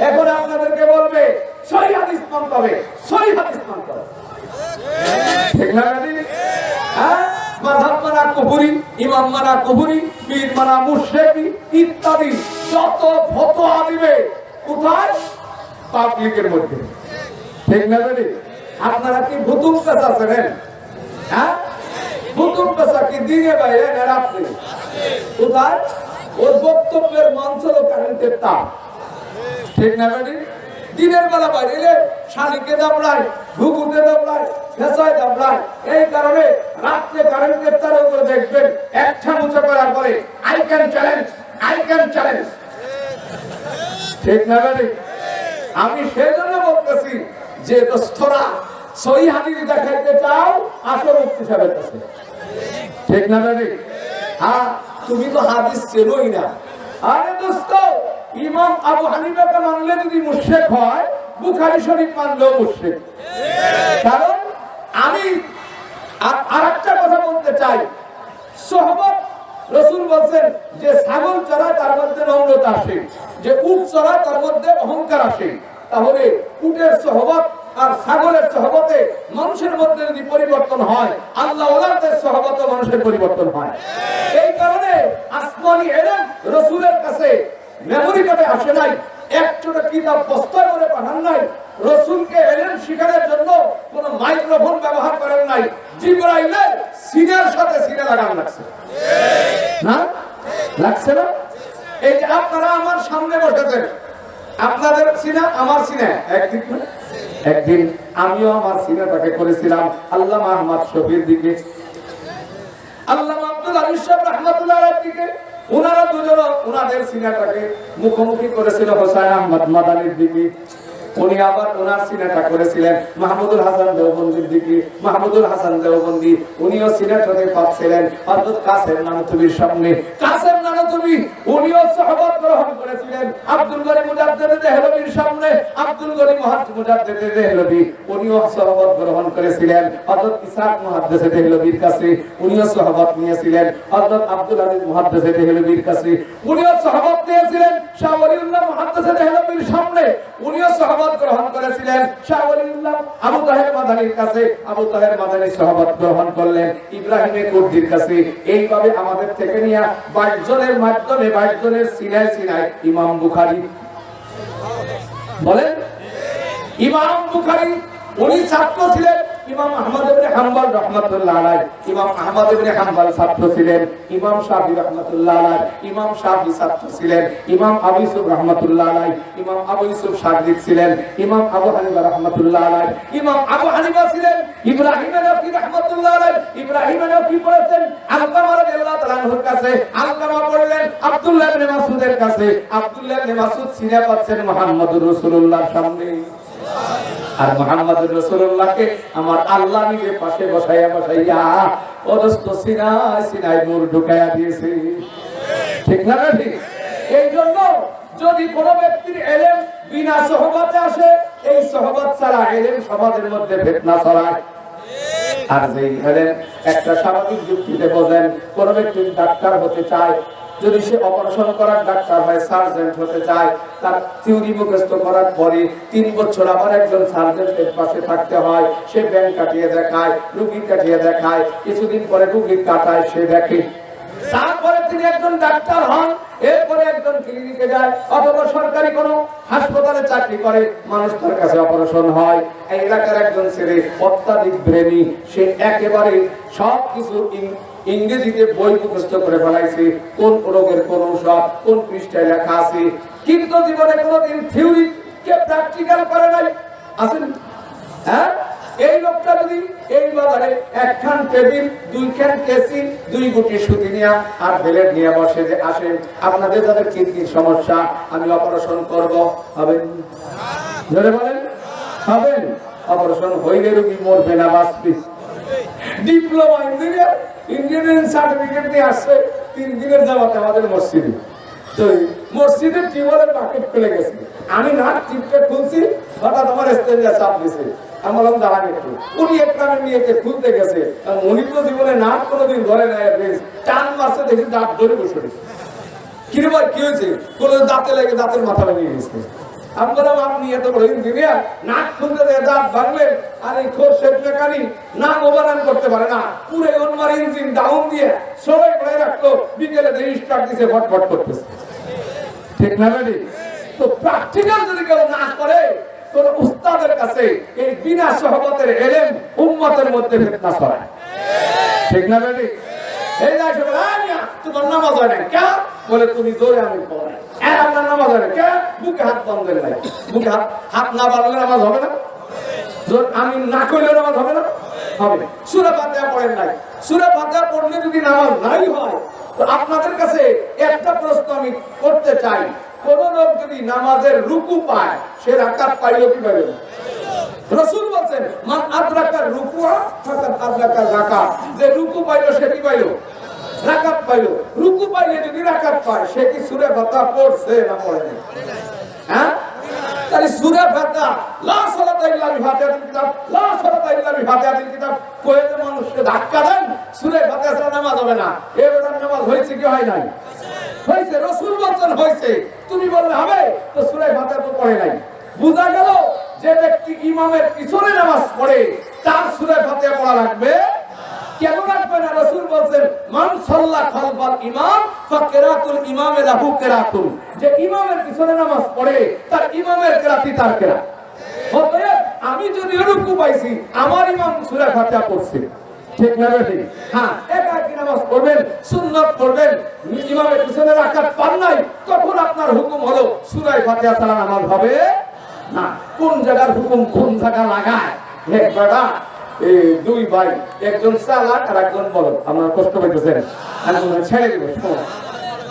এখন আপনাদেরকে বলবে সহি হাদিস মানতে হবে সহি হাদিস মানতে হবে ঠিক না হ্যাঁ মাযহাব মানা কুফরি ইমাম মানা কুফরি পীর মানা মুশরিকি ইত্যাদি যত ফতোয়া দিবে কোথায় পাবলিকের মধ্যে ঠিক না বেটি আপনারা কি ভুতুম কাছে আছেন হ্যাঁ ভুতুম কাছে কি দিনে বাইরে না রাতে কোথায় ওর বক্তব্যের মঞ্চ হলো কারেন্টের তার ঠিক না বেটি দিনের বেলা বাইরে শালিকে দাবড়ায় ঘুঘুতে দাবড়ায় ফেসায় দাবড়ায় এই কারণে রাত্রে কারেন্টের তারের উপরে দেখবেন একটা মুছে করার পরে আই ক্যান চ্যালেঞ্জ ঠিক না বেটি আমি সেই জন্য বলতেছি যে দোস্তরা সহি হাদিস দেখাইতে চাও আসল মুফতি সাহেবের কাছে ঠিক না বেটি হ্যাঁ তুমি তো হাদিস চেনোই না আরে দোস্ত ইমাম আবু হানিফাকে মানলে যদি মুশরিক হয় বুখারী শরীফ মানলেও মুশরিক কারণ আমি আরেকটা কথা বলতে চাই সোহবত রাসূল বলেন যে ছাগল চড়ায় তার মধ্যে নম্রতা আসে যে উট চড়ায় তার মধ্যে অহংকার আসে তাহলে উটের সোহবত আর ছাগলের সোহবতে মানুষের মধ্যে যদি পরিবর্তন হয় আল্লাহ ওয়ালাদের সোহবতে মানুষের পরিবর্তন হয় এই কারণে আসমানি ইলম রাসূলের কাছে মেমোরি কার্ডে আসে নাই একটা কিতাব বস্তা করে পাঠান নাই রাসূলকে ইলম শিখানোর জন্য কোনো মাইক্রোফোন ব্যবহার করেন নাই জিবরাইলের সিনার সাথে সিনা লাগানো লাগছে না, লাগছে না? এই যে আপনারা আমার সামনে বসেছেন, আপনাদের সিনা আমার সিনা একদিক না? একদিন আমিও আমার সিনাটাকে করেছিলাম আল্লামা আহমদ শফির দিকে, আল্লামা আব্দুল আলিম সাহেব রাহমাতুল্লাহ আলাইহির দিকে। ওনারা দুজন ওনাদের সিনাটাকে মুখোমুখি করেছিল হোসেন আহমদ মাদানির দিকে। উনি আবার ওনার সিনাটা করেছিলেন মাহমুদুল হাসান দেওবন্দির দিকে। মাহমুদুল হাসান দেওবন্দি উনিও সিনাটাকে পাচ্ছিলেন হযরত কাসেম নানুতুবির সামনে। কাসেম নানুতুবি উনিও সাহাবাত গ্রহণ করেছিলেন আব্দুল গনি মুজাদ্দিদ দেহলভির সামনে। আব্দুল গনি মুজাদ্দিদ দেহলভি উনিও সাহাবাত গ্রহণ করেছিলেন হযরত ইসহাক মুহাদ্দিস দেহলভির কাছে। উনিও সাহাবাত নিয়েছিলেন হযরত আব্দুল আজিজ মুহাদ্দিস দেহলভির কাছে। উনিও সাহাবাত নিয়েছিলেন শাহ ওলিউল্লাহ মুহাদ্দিস দেহলভির সামনে। উনিও সাহাবাত গ্রহণ করেছিলেন শাহ ওলিউল্লাহ আবু তাহের মাদানির কাছে। আবু তাহের মাদানি সাহাবাত গ্রহণ করলেন ইব্রাহিম কুর্দির কাছে। এইভাবে আমাদের থেকে নিয়ে 22 জনের মাধ্যমে 22 জনের সিনায় সিনায় ইমাম বুখারী বলেন। ইমাম বুখারী উনি ছাত্র ছিলেন ইমাম আহমদ ইবনে হাম্বল রাহমাতুল্লাহ আলাইহি। ইমাম আহমদ ইবনে হাম্বল ছাত্র ছিলেন ইমাম শাফি রাহমাতুল্লাহ আলাইহি। ইমাম শাফি ছাত্র ছিলেন ইমাম আবু ইউসুফ রাহমাতুল্লাহ আলাইহি। ইমাম আবু ইউসুফ শাগির্দ ছিলেন ইমাম আবু হানিফা রাহমাতুল্লাহ আলাইহি। ইমাম আবু হানিফা ছিলেন ইব্রাহিম নাকি রাহমাতুল্লাহ আলাইহি। ইব্রাহিম নাকি পড়েছেন আলকামা রাদিয়াল্লাহু তাআলা আনহুর কাছে। আলকামা পড়লেন আব্দুল্লাহ ইবনে মাসউদের কাছে। আব্দুল্লাহ ইবনে মাসউদ সিনা পাচ্ছেন মুহাম্মদুর রাসূলুল্লাহর সামনে। আর মুহাম্মদুর রাসূলুল্লাহকে আমার আল্লাহ নিজে পাশে বসাইয়া বসাইয়া অদস্ত সিনায় সিনায় নূর ঢুকাইয়া দিয়েছে। ঠিক না ঠিক? এই জন্য যদি কোনো ব্যক্তির ইলম বিনা সোহবতে আসে, এই সোহবত ছাড়া ইলম সমাজের মধ্যে ফিতনা ছড়ায়। আর যেই ইলম একটা স্বাভাবিক যুক্তিতে বোঝেন, কোনো ব্যক্তি ডাক্তার হতে চায়, যদি সে অপারেশন করার ডাক্তার হয়, সার্জেন্ট হতে চায়, তার থিওরি মুখস্থ করার পরে 3 বছর আবার একজন সার্জেন্টের পাশে থাকতে হয়। সে ব্যাংক কাটিয়ে দেখায়, রুগী কাটিয়ে দেখায়, কিছুদিন পরে রুগী কাটায় সে দেখে। তারপরে তিনি একজন ডাক্তার হন, এরপরে একজন ক্লিনিকে যায় অথবা সরকারি কোনো হাসপাতালে চাকরি করে, মানুষ তার কাছে অপারেশন হয়। এই এলাকার একজন ছেলে অত্যাধিক ব্রেনি, সে একেবারে সবকিছু ইংরেজিতে বই মুখস্থ করে ফেলাইছে, কোন রোগের কোন ঔষধ কোন পৃষ্ঠায় লেখা আছে, কিন্তু জীবনে কোনোদিন থিওরি কে প্র্যাকটিক্যাল করে নাই। আসেন, হ্যাঁ, এই লোকটা যদি এই বাজারে একখান টেবিল, 2খান কেসি, 2 গুটি সুতি নিয়ে আর বেলেট নিয়ে বসে যে আসেন আপনাদের যাদের কিডনির সমস্যা আমি অপারেশন করব, হবেন? ধরে বলেন হবেন? অপারেশন হইলে রোগী মরবে না বাঁচবে। ডিপ্লোমা ইঞ্জিনিয়ারিং সার্টিফিকেট নিয়ে আসছে 3 দিনের জামাতে আমাদের মসজিদে। তো মসজিদের টিউবওয়েলের বাকেট খুলে গেছে, আমি নাক টিপকে খুলছি, হঠাৎ আমার স্টেজে চাপ দিছে। আমি বললাম দাঁড়ান একটু। উনি একরামের নিয়ে খুলতে গেছে, উনি তো জীবনে নাক কোনোদিন ধরে নেয়, টান মারছে, দেখি দাঁত ধরে বসে গেছে। কিরে ভাই কি হয়েছে? কোনো দাঁতে লেগে দাঁতের মাথা ভেঙে গেছে। আমি বললাম আপনি এত বড় ইঞ্জিনিয়ার, নাক খুলতে দাঁত ভাঙলেন, আর এই খোরশেদ মেকানিক নাক ওভাররান করতে পারে না, পুরো ওনমার ইঞ্জিন ডাউন দিয়ে সবাই করে রাখতো, বিকেলে দিয়ে স্টার্ট দিছে, ফটফট করতেছে। ঠিক না বেটি? তো প্র্যাকটিক্যাল যদি কেউ না করে, কোন উস্তাদের কাছে এই বিনা সোহবতের ইলম উম্মতের মধ্যে ফিতনা ছড়ায়। ঠিক না বেটি? এই যায় সে বলে তোমার নামাজ হয় না কেন? বলে তুমি জোরে আমি পড়াই, আপনার নামাজ হয় না কেন? বুকে হাত বাঁধলেন নাই, বুকে হাত না বাঁধলে নামাজ হবে না? আমি না করলে নামাজ হবে না? হবে। সূরা ফাতিহা পড়েন নাই, সূরা ফাতিহা পড়লে যদি নামাজ নাই হয়, তো আপনাদের কাছে একটা প্রশ্ন আমি করতে চাই, কোন লোক যদি নামাজের রুকু পায়, সে রাকাত পাইল কি পাইল? রাসূল বলেন মান আদরাকা রুকুআ ফাকাদ আদরাকা রাকাত, যে রুকু পাইল সে কি পাইল? রাকাত পাইল। রুকু পাইলে যদি রাকাত পায়, সে কি সূরা ফাতিহা পড়ছে না পড়ে নাই? হ্যাঁ, তাহলে সূরা ফাতিহা লা সালাতা ইল্লা বিফাতিহাতিল কিতাব, লা সালাতা ইল্লা বিফাতিহাতিল কিতাব কয়ে যে মানুষকে ধাক্কা দেন, সূরা ফাতিহা ছাড়া নামাজ হবে না। এবারে নামাজ হয়েছে কি হয় নাই? হয়েছে। রাসূল বলেন হয়েছে, তুমি বললে হবে? তো সূরা ফাতিহা তো পড়ে নাই। বুঝা গেল যে ব্যক্তি ইমামের পিছনে নামাজ পড়ে তার সূরা ফাতিহা পড়া লাগবে। কেন লাগবে না? রাসূল বলেন মান সাল্লা খালফাল ইমাম ফাকিরাতুল ইমামে লাহু কিরাতুন, যে ইমামের পিছনে নামাজ পড়ে তার ইমামের কিরাতি তার কিরাত। অতএব আমি যদি রুকু পাইছি, আমার ইমাম সূরা ফাতিহা পড়ছে, ঠিক না ঠিক? হ্যাঁ, একাকী নামাজ পড়বেন, সুন্নাত পড়বেন, ইমামের পিছনে রাকাত পান নাই, তখন আপনার হুকুম হলো সূরা ফাতিহা ছাড়া নামাজ হবে না। কোন জায়গার হুকুম কোন জায়গা লাগায়? এক বেটা এই দুই ভাই, একজন চালাক আর একজন বলদ। আপনারা কষ্ট পাইতেছেন, আমি ছেড়ে দিব।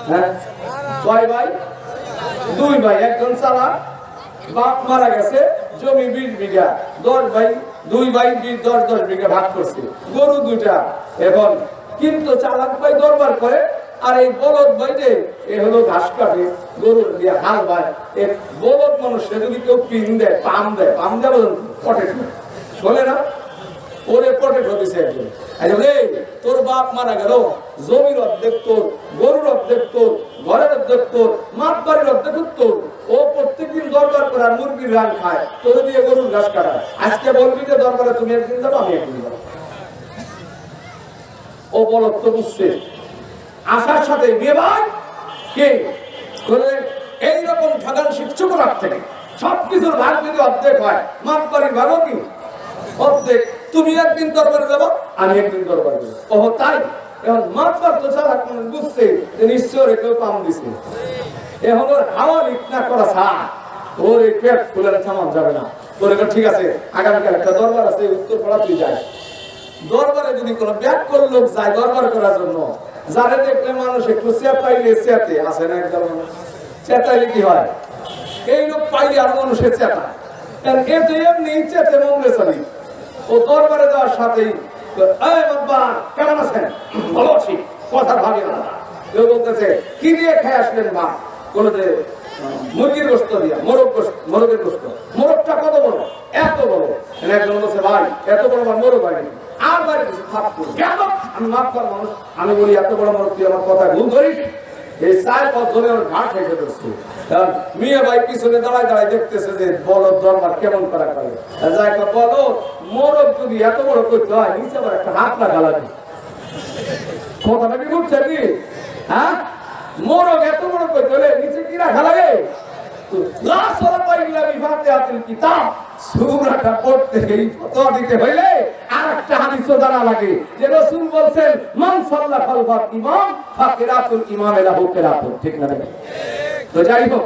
হ্যাঁ, কয় ভাই? দুই ভাই, একজন চালাক, বাপ মারা গেছে, জমি 20 বিঘা, 10 ভাই, দুই ভাই 10 বিঘা ভাগ করছে, গরু দুইটা। এখন কিন্তু চালাক ভাই দরবার করে, আর এই বলদ ভাই যে এ হলো ঘাস কাটে, গরুর দিয়ে হাল বায়। এই বলদ মানুষে যদি কেউ পিন দেয়, পাম দেয়, পাম দেয় পটে শোনে না, ওরে পটে ঠকেছে একজন। তোর বাপ মারা গেল, জমির অর্ধেক তোর, গরুর অর্ধেক তোর, ঘরের অর্ধেক তোর, মাঠ বাড়ির অর্ধেক তোর। ও প্রত্যেকদিন দরবার করে আর মুরগির রান খায়, তোর দিয়ে গরুর ঘাস কাটায়। আজকে বলবি যে দরবারে তুমি একদিন যাবো, আমি একদিন যাবো। ও বলো তো বুঝছে আশার সাথে বিয়ে ভাই কে এইরকম ঠগান শিক্ষক রাখ থেকে সবকিছুর ভাগ যদি অর্ধেক হয়, মাঠ বাড়ির ভাগও কি অর্ধেক। তুমি একদিন দরবারে যাবো, আমি একদিন দরবারে যাবো। ও তাই এখন মাতবার তো চালাক বুঝছে যে নিশ্চয় কেউ পাম দিছে। এখন ওর হাওয়া লিখনা করা ছাড়, ওর এই পেট ফুলের থামান যাবে না। তোর ঠিক আছে, আগামীকাল একটা দরবার আছে উত্তরপাড়া, তুই যাই। দরবারে যদি কোনো ব্যাককল লোক যায় দরবার করার জন্য, যারে দেখলে মানুষ একটু চেতাইলে চেতে আসে না, একদম চেতাইলে কি হয়, এই লোক পাইলে আর মানুষের চেতা, কারণ এ তো এমনি চেতে মঙ্গলে চলি। ও দরবারে যাওয়ার সাথেই কেমন আছেন, ভালো আছি, কথার ভাগে না। কেউ বলতেছে কি দিয়ে খেয়ে আসলেন মা, বলে যে মুরগির গোস্ত দিয়া, মোরগের গোস্ত। মোরগটা কত বড়? এত বড়। একজন বলছে ভাই এত বড় মোরগ হয়নি, আর বাড়ি আমি মাফ কর মানুষ। আমি বলি এত বড় মোরগ, তুই আমার কথা ভুল ধরিস। এই 4-5 ধরে ওর ঘাট হেঁটে ধরছে। মিয়া ভাই পিছনে দাঁড়ায় দাঁড়ায় দেখতেছে যে বলদ দরবার কেমন করা করে। বলো মোরগ যদি এত বড় করতে হয়, নিচে আবার একটা হাত রাখা লাগে। কথাটা কি বুঝছেন কি? হ্যাঁ, মোরগ এত বড় করতে হলে নিচে কি রাখা লাগে? সূরাটা পড়তে ফতোয়া দিতে হইলে আরেকটা হাদিসও জানা লাগে যে রাসূল বলেন মান সাল্লা খালফাল ইমাম ফাকিরাতুল ইমাম লাহু কিরাতুন। ঠিক না? তো যাই হোক,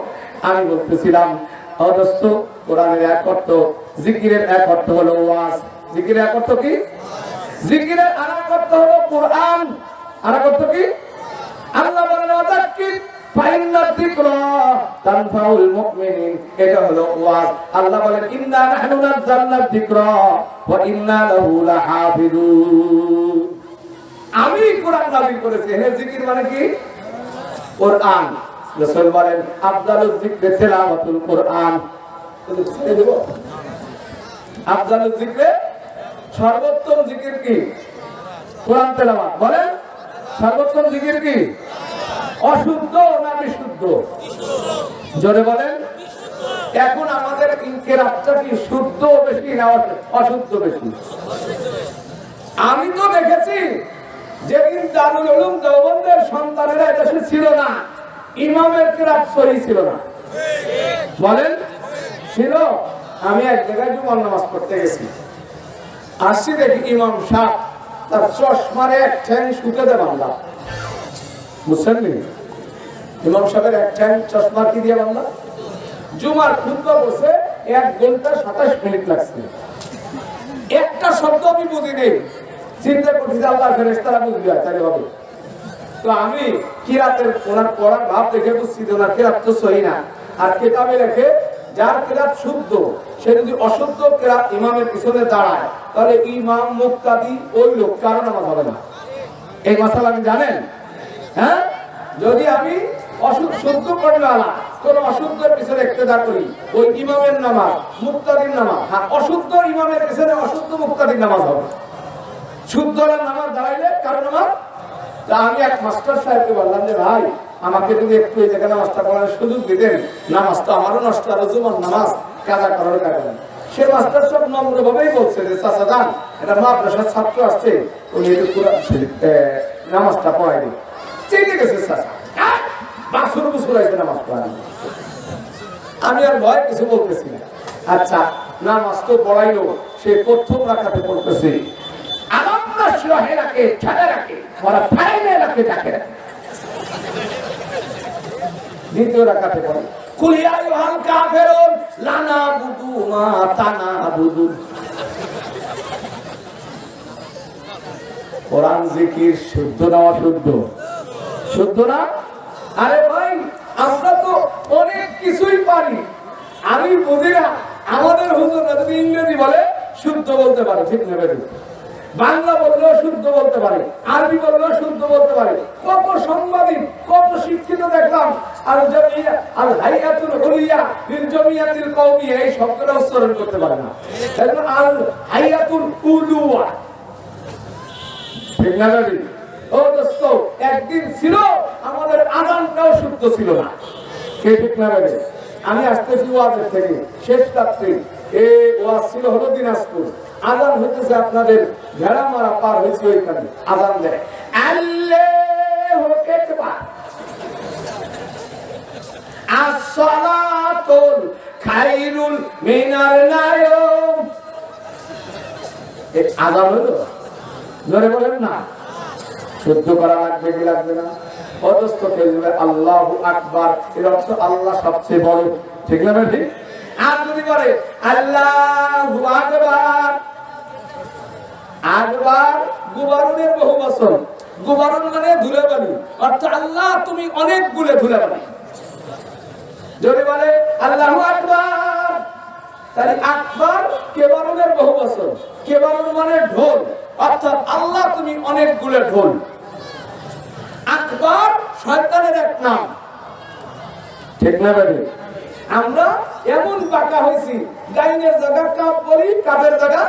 আমি বলতেছিলাম অদস্ত কোরআনের এক অর্থ, জিকিরের এক অর্থ হলো ওয়াজ। জিকিরের এক অর্থ কি? জিকিরের আরেক অর্থ হলো কোরআন। আরেক অর্থ কি? আল্লাহ বলেন ওয়াযাক্কির ফাইন্না যিকরা তানফাউল মুমিনিন। এটা হলো ওয়াজ। আল্লাহ বলেন ইন্না নাহনু নাযালনা যিকরা ওয়া ইন্না লাহু লাহাফিজুন। আমি কোরআন নাযিল করেছি। হে জিকির মানে কি? কোরআন। রাসূল বলেন আফদালুজ যিকরি তিলাওয়াতুল কোরআন। আফদালুজ যিকরি, সর্বোত্তম জিকির কি? কোরআন তেলাওয়াত। বলেন সর্বোত্তম জিকির কি? অশুদ্ধ না বিশুদ্ধ? জোরে বলেন। এখন আমাদের কিরাতটা কি শুদ্ধ বেশি না অশুদ্ধ বেশি? আমি তো দেখেছি যেদিন দারুল উলুম দেওবন্দের সন্তানেরা এদেশে ছিল না, ইমামের কিরাত সহি ছিল না। বলেন ছিল? আমি এক জায়গায় জুমার নামাজ পড়তে গেছি, আসছি দেখি ইমাম সাহেব তার চশমার এক ঠ্যাং শুকাতে বাংলা। বুঝছেন নি? ইমাম সাহেবের এক ঠ্যাং চশমা কি দিয়ে বাংলা? জুমার খুতবা বসে 1 ঘন্টা 27 মিনিট লাগছে। একটা শব্দ আমি বুঝিনি। চিন্তা করছি আল্লাহ ফেরেশতারা বুঝবে তাহলে হবে। তো আমি কিরাতের ওনার পড়ার ভাব দেখে বুঝছি যে ওনার কিরাত তো সহি না। আর কিতাবে লেখে যার কিরাত শুদ্ধ, সে যদি অশুদ্ধ কিরাত ইমামের পিছনে দাঁড়ায়, তাহলে ইমাম মুক্তাদি ওই লোক, কারণ নামাজ হবে না। এই মাসালা আপনি জানেন? হ্যাঁ, যদি আমি শুদ্ধ পড়লাম, কোন অশুদ্ধের পিছনে ইক্তেদা করি, ওই ইমামের নামাজ মুক্তাদির নামাজ। হ্যাঁ, অশুদ্ধ ইমামের পিছনে অশুদ্ধ মুক্তাদির নামাজ হবে। শুদ্ধ নামাজ দাঁড়াইলে কারণ নামাজ। তা আমি এক মাস্টার সাহেবকে বললাম যে ভাই আমাকে যদি একটু এই জায়গায় নামাজটা পড়ার সুযোগ দিতেন, নামাজ তো আমারও নষ্ট, আর জুমার নামাজ কাজা করার কারণে। সে মাস্টার সব নম্র ভাবেই বলছে যে চাচা যান, এটা মাদ্রাসার ছাত্র আসছে, উনি একটু নামাজটা পড়াই দিন। চেয়ে গেছে চাচা, বাসুর বুসুর আসবে নামাজ পড়াই। আমি আর ভয় কিছু বলতেছি না। আচ্ছা, নামাজ তো পড়াইলো, সে প্রথম রাকাতে পড়তেছে রহেলাকে ছেলেরাকে ওরা ফাইনেলাকে ডাকে রাখে। দ্বিতীয় রাকাতে পড়ে কুল ইয়া আইয়ুহাল কাফিরুন লা নাবুদু মা তানাবুদুন। কোরআন জিকির শুদ্ধ না অশুদ্ধ? শুদ্ধ না? আরে ভাই আমরা তো অনেক কিছুই পারি, আমি বুঝি না আমাদের হুজুররা যদি ইংরেজি বলে শুদ্ধ বলতে পারে, ঠিক না বেশি? বাংলা বললেও শুদ্ধ বলতে পারে, আরবি বললেও শুদ্ধ বলতে পারে। কত সাংবাদিক, কত শিক্ষিত দেখলাম আল জামিয়া আল হাইয়াতুল উলিয়া লিল জামিয়াতিল কওমিয়া এই শব্দটা উচ্চারণ করতে পারে না, তাহলে আল হাইয়াতুল উলুয়া, ঠিক না বেশি? ও দোস্ত, একদিন ছিল আমাদের আযানটাও শুদ্ধ ছিল না, কে ঠিক না বেশি? আমি আসতেছি ওয়াজের থেকে, শেষ রাত্রি এই ওয়াজ ছিল হলো দিনাজপুর, আযান হইতেছে আপনাদের ভেড়ামারা পার হয়েছে, ওইখানে আযান দেয় আল্লাহু আকবার, আসসালাতুল খায়রুল মিনাল নাওম। এই আযান হলো, জোরে বলেন না, শুদ্ধ করা লাগবে কি লাগবে না? অদস্ত খেলবে আল্লাহু আকবার, এর অর্থ আল্লাহ সবচেয়ে বড়, ঠিক না ঠিক? আর যদি বলে আল্লাহু আকবার, আকবার গুবারনের বহু বচন, গুবারন মানে ধুলাবালি, অর্থাৎ আল্লাহ তুমি অনেক গুলে ধুলাবালি। যদি বলে আল্লাহু আকবার, তাহলে আকবার কেবারনের বহু বচন, কেবারন মানে ঢোল, অর্থাৎ আল্লাহ তুমি অনেক গুলে ঢোল। আকবার শয়তানের এক নাম, ঠিক না ভাই? আমরা এমন বাঁকা হয়েছি, গাইনের জায়গা কাপ বলি, কাপের জায়গা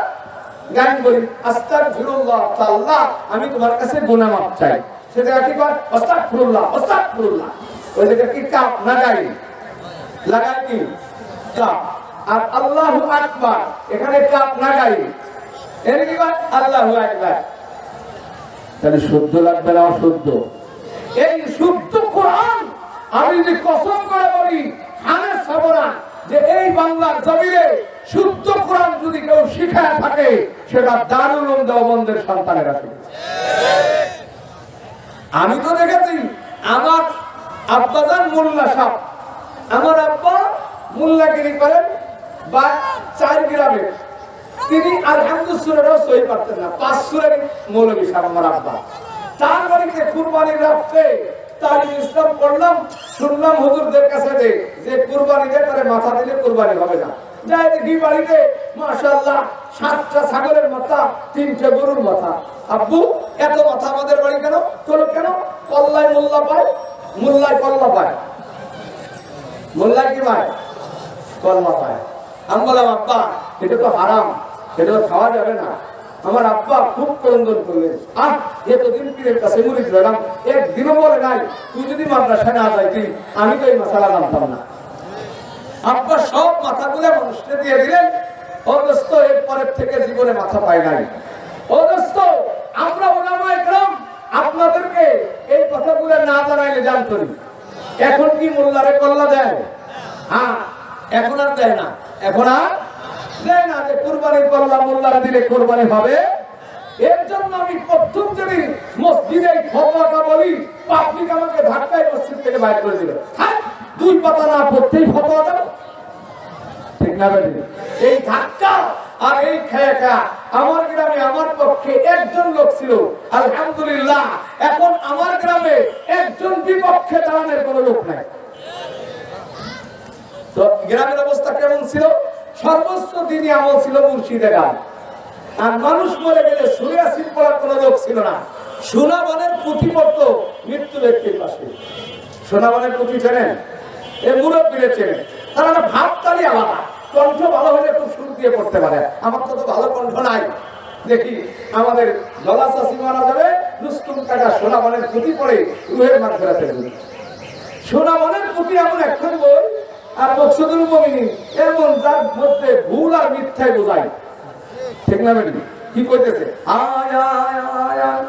গাইন বলি। আস্তাগফিরুল্লাহ, আল্লাহ আমি তোমার কাছে গুনাহ মাফ চাই, সেটা কি কয় আস্তাগফিরুল্লাহ, আস্তাগফিরুল্লাহ। ওই জায়গা কি কাপ না গাইন লাগাই কি কাপ, আর আল্লাহু আকবার এখানে কাপ না গাইন, এর কি কয় আল্লাহু আকবার। তাহলে শুদ্ধ লাগবে না অশুদ্ধ? এই শুদ্ধ কোরআন আমি যদি কসম করে বলি হানে সাবরা যে এই বাংলার জমিনে শুদ্ধ কোরআন যদি কেউ শিখায় থাকে সেটা দারুল উলুম দেওবন্দের সন্তানেরা শিখেছে। আমি তো দেখেছি আমার আব্বাজান মোল্লা সাহেব, আমার আব্বা মোল্লাগিরি করেন বা 4 গ্রামে, তিনি আলহামদুলিল্লাহ সই পারতেন না, 5 সূরার মৌলভী সাহেব আমার আব্বা। 4 বাড়িতে কুরবানির রাতে তালিম ইসলাম পড়লাম, শুনলাম হুজুরদের কাছে যে কুরবানি দিয়ে তারে মাথা দিলে কুরবানি হবে না। যাই দেখি বাড়িতে মাশাআল্লাহ 7টা ছাগলের মাথা, 3টে গরুর মাথা। আব্বু এত মাথা আমাদের বাড়ি কেন? তোর কেন? কল্লাই মোল্লা পায়, মোল্লাই কল্লা পায়, মোল্লাই কি পায়? কলমা পায়। আমি বললাম আব্বা এটা তো হারাম, এটা তো খাওয়া যাবে না। আমার আব্বা খুব ক্রন্দন করলেন, এতদিন পীরের কাছে মুরিদ হলাম, একদিনও বলে নাই তুই যদি মাদ্রাসায় না যাইতি আমি তো এই মাসালা জানতাম না। আব্বা সব মাথাগুলো মানুষকে দিয়ে দিলেন। অদস্ত এরপরের থেকে জীবনে মাথা পায় নাই। অদস্ত আমরা ওলামায়ে কেরাম আপনাদেরকে এই কথাগুলো না জানাইলে জানতো না। এখন কি মোল্লারে কল্লা দেয়? হ্যাঁ, এখন আর দেয় না, এখন আর দেয় না যে কুরবানি কল্লা মোল্লারে দিলে কুরবানি হবে। এর জন্য আমি প্রথম যদি মসজিদে ফতোয়াটা বলি, পাবলিক আমাকে ধাক্কায় মসজিদ থেকে বাইর করে দিল। হ্যাঁ, 2 পাতা না পড়তেই ফতোয়া দাও, ঠিক না ভাই? এই ধাক্কা আর এই খেয়া আমার গ্রামে আমার পক্ষে একজন লোক ছিল, আলহামদুলিল্লাহ এখন আমার গ্রামে একজন বিপক্ষে দাঁড়ানোর কোনো লোক নাই। তো গ্রামের অবস্থা কেমন ছিল? সর্বোচ্চ দিনই আমল ছিল মুর্শিদের গান, আর মানুষ মরে গেলে সুরিয়াসিন পড়ার কোনো লোক ছিল না। সোনাবনের পুঁথি পড়তো মৃত্যু ব্যক্তির পাশে। সোনাবনের পুঁথি চেনেন? এ মুরব্বীরা চেনেন, তারা ভাবতালি আলাদা, কণ্ঠ ভালো হলে খুব সুর দিয়ে পড়তে পারে। আমার তো ভালো কণ্ঠ নাই, দেখি আমাদের গলা চাষি মারা যাবে, রুস্তুম কাকা সোনাবনের পুঁথি পড়ে রুহের মাঠে ফেলবে। সোনাবনের পুঁথি এমন একখান বই, আর মকসুদুল মুমিনিন এমন যার মধ্যে ভুল আর মিথ্যাই বোঝায়, ঠিক না বেটি? কি কইতেছে? আয় আয় আয়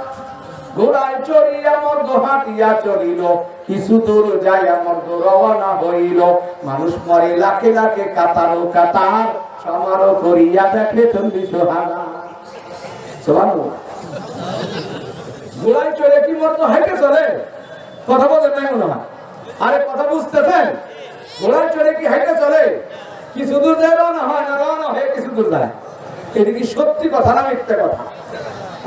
ঘোড়ায় চড়িয়া মর্দ হাঁটিয়া চলিল, কিছু দূর যাইয়া মর্দ রওনা হইল। মানুষ মরে লাখে লাখে, কাতারো কাতার, সমারোহ করিয়া দেখে 40 হাজার। সুবহানাল্লাহ। ঘোড়ায় চলে কি মতো হাইটে চলে? কথা বলেন নাই মনে হয়? আরে কথা বুঝতেছেন? ঘোড়ায় চলে কি হাইটে চলে? কিছু দূর যায় রওনা হয় না, রওনা হয়ে কিছু দূর যায়। এটা কি সত্যি কথা না মিথ্যা কথা?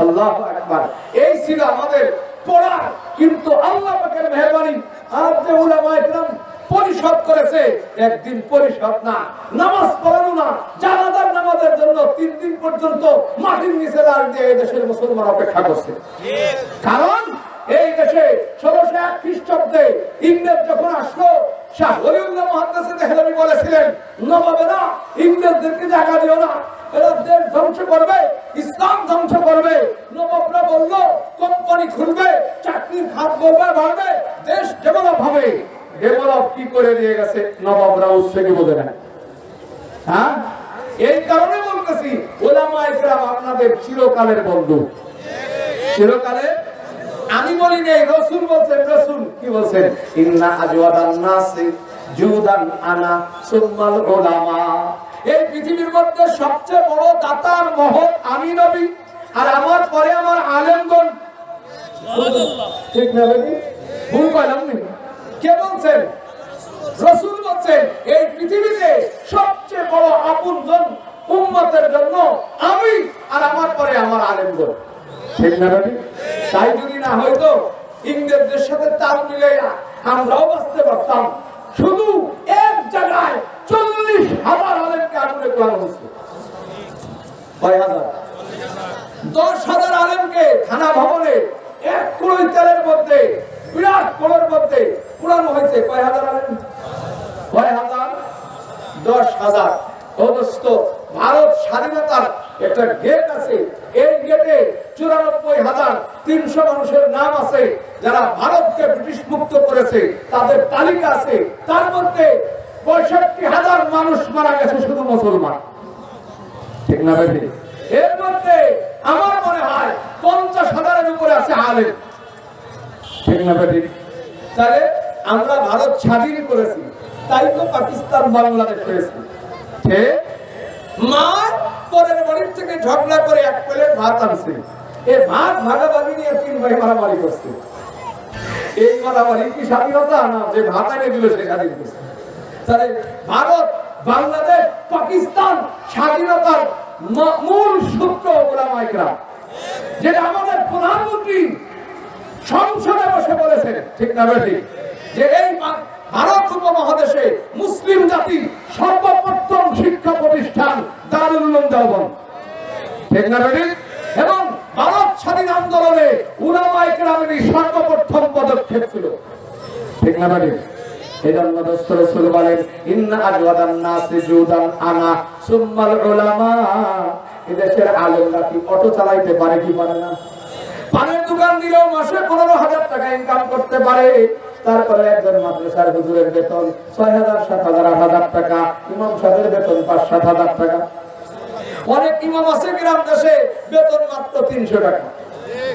আল্লাহু আকবার। এই ছিল আমাদের পড়া, কিন্তু আল্লাহ পাকের মেহেরবানি আর যে উলামায়ে কেরাম পরিশোধ করেছে, একদিন পরিশোধ না, নামাজ পড়ানো না, জানাজার নামাজের জন্য 3 দিন পর্যন্ত মাটির নিচে লাশ দিয়ে এই দেশের মুসলমান অপেক্ষা করছে। কারণ এই দেশে 1601 খ্রিস্টাব্দে ইংরেজ যখন আসলো, শাহ ওলিউল্লাহ মুহাদ্দিস দেহলভী বলেছিলেন, নবাবেরা ইংরেজদেরকে জায়গা দিও না, এরা দেশ ধ্বংস করবে, ইসলাম ধ্বংস করবে। নবাবরা বললো কোম্পানি খুলবে, চাকরির খাত বলবে বাড়বে, দেশ ডেভেলপ হবে। ডেভেলপ কি করে দিয়ে গেছে নবাবরা উৎসাহী বোঝে না। হ্যাঁ, এই কারণে বলতেছি উলামায়ে কেরাম আপনাদের চিরকালের বন্ধু, চিরকালে। আমি বলি নেই, রাসূল বলছেন। রাসূল কি বলছেন? ইন্না আজওয়াদান নাসি জুদান আনা সুম্মাল উলামা। এই পৃথিবীর মধ্যে সবচেয়ে বড় দাতার মহৎ আমি নবী, আর আমার পরে আমার আলেমগণ। সুবহানাল্লাহ, ঠিক না ভাই? ভুল কইলাম না? কে বলছেন? রাসূল বলছেন এই পৃথিবীতে সবচেয়ে বড় আপনজন উম্মতের জন্য আমি, আর আমার পরে আমার আলেমগণ। ঠিক না ভাই? তাই যদি না হয়তো ইংরেজদের সাথে তাল মিলাইয়া আমরাও বাঁচতে পারতাম। শুধু এক জায়গায় 40,000 আলেমকে আগুনে পোড়ানো হয়েছে। কয় হাজার? 10,000 আলেমকে থানা ভবনে 1 কুড়ি তেলের মধ্যে, বিরাট কোলের মধ্যে পোড়ানো হয়েছে। কয় হাজার আলেম? কয় হাজার? 10,000। অবস্থ ভারত স্বাধীনতার একটা গেট আছে, এই গেটে 94,300 মানুষের নাম আছে যারা ভারতকে ব্রিটিশ মুক্ত করেছে, তাদের তালিকা আছে। তার মধ্যে 65,000 মানুষ মারা গেছে শুধু মুসলমান। ঠিক না ভাই? এর মধ্যে আমার মনে হয় 50,000-এর উপরে আছে আলেম। ঠিক না ভাই? তাহলে আমরা ভারত স্বাধীন করেছি, তাই তো পাকিস্তান বাংলাদেশ হয়েছে। মা পরের বাড়ির থেকে ঝগড়া করে 1 প্লেট ভাত আনছে, এই ভাত ভাগাভাগি নিয়ে 3 ভাই মারামারি করছে। এই মারামারি কি স্বাধীনতা? না, যে ভাত এনে দিল সে স্বাধীন করছে। তাহলে ভারত, বাংলাদেশ, পাকিস্তান স্বাধীনতার মূল সূত্র উলামায়ে কেরাম, যেটা আমাদের প্রধানমন্ত্রী সংসদে বসে বলেছেন। ঠিক না বেটি? যে এই ভারত উপমহাদেশে মুসলিম জাতি সর্বপ্রথম শিক্ষা প্রতিষ্ঠান দারুল উলুম দেওবন্দ। ঠিক না বেটি? এবং ভারত স্বাধীন আন্দোলনে উলামায়ে কেরামের সর্বপ্রথম পদক্ষেপ ছিল। ঠিক না বেটি? এজন্য দোস্ত রাসূল বলেন, ইন্না আজওয়াদান নাসি জুদান আনা সুম্মাল উলামা। এদেশের আলেমরা কি অটো চালাইতে পারে কি পারে না? পানের দোকান দিলেও মাসে 15,000 টাকা ইনকাম করতে পারে। তারপরে একজন মাদ্রাসার হুজুরের বেতন 6,000, 7,000, 8,000 টাকা। ইমাম সাহেবের বেতন 5-7,000 টাকা। অনেক ইমাম আছে গ্রাম দেশে বেতন মাত্র 300 টাকা।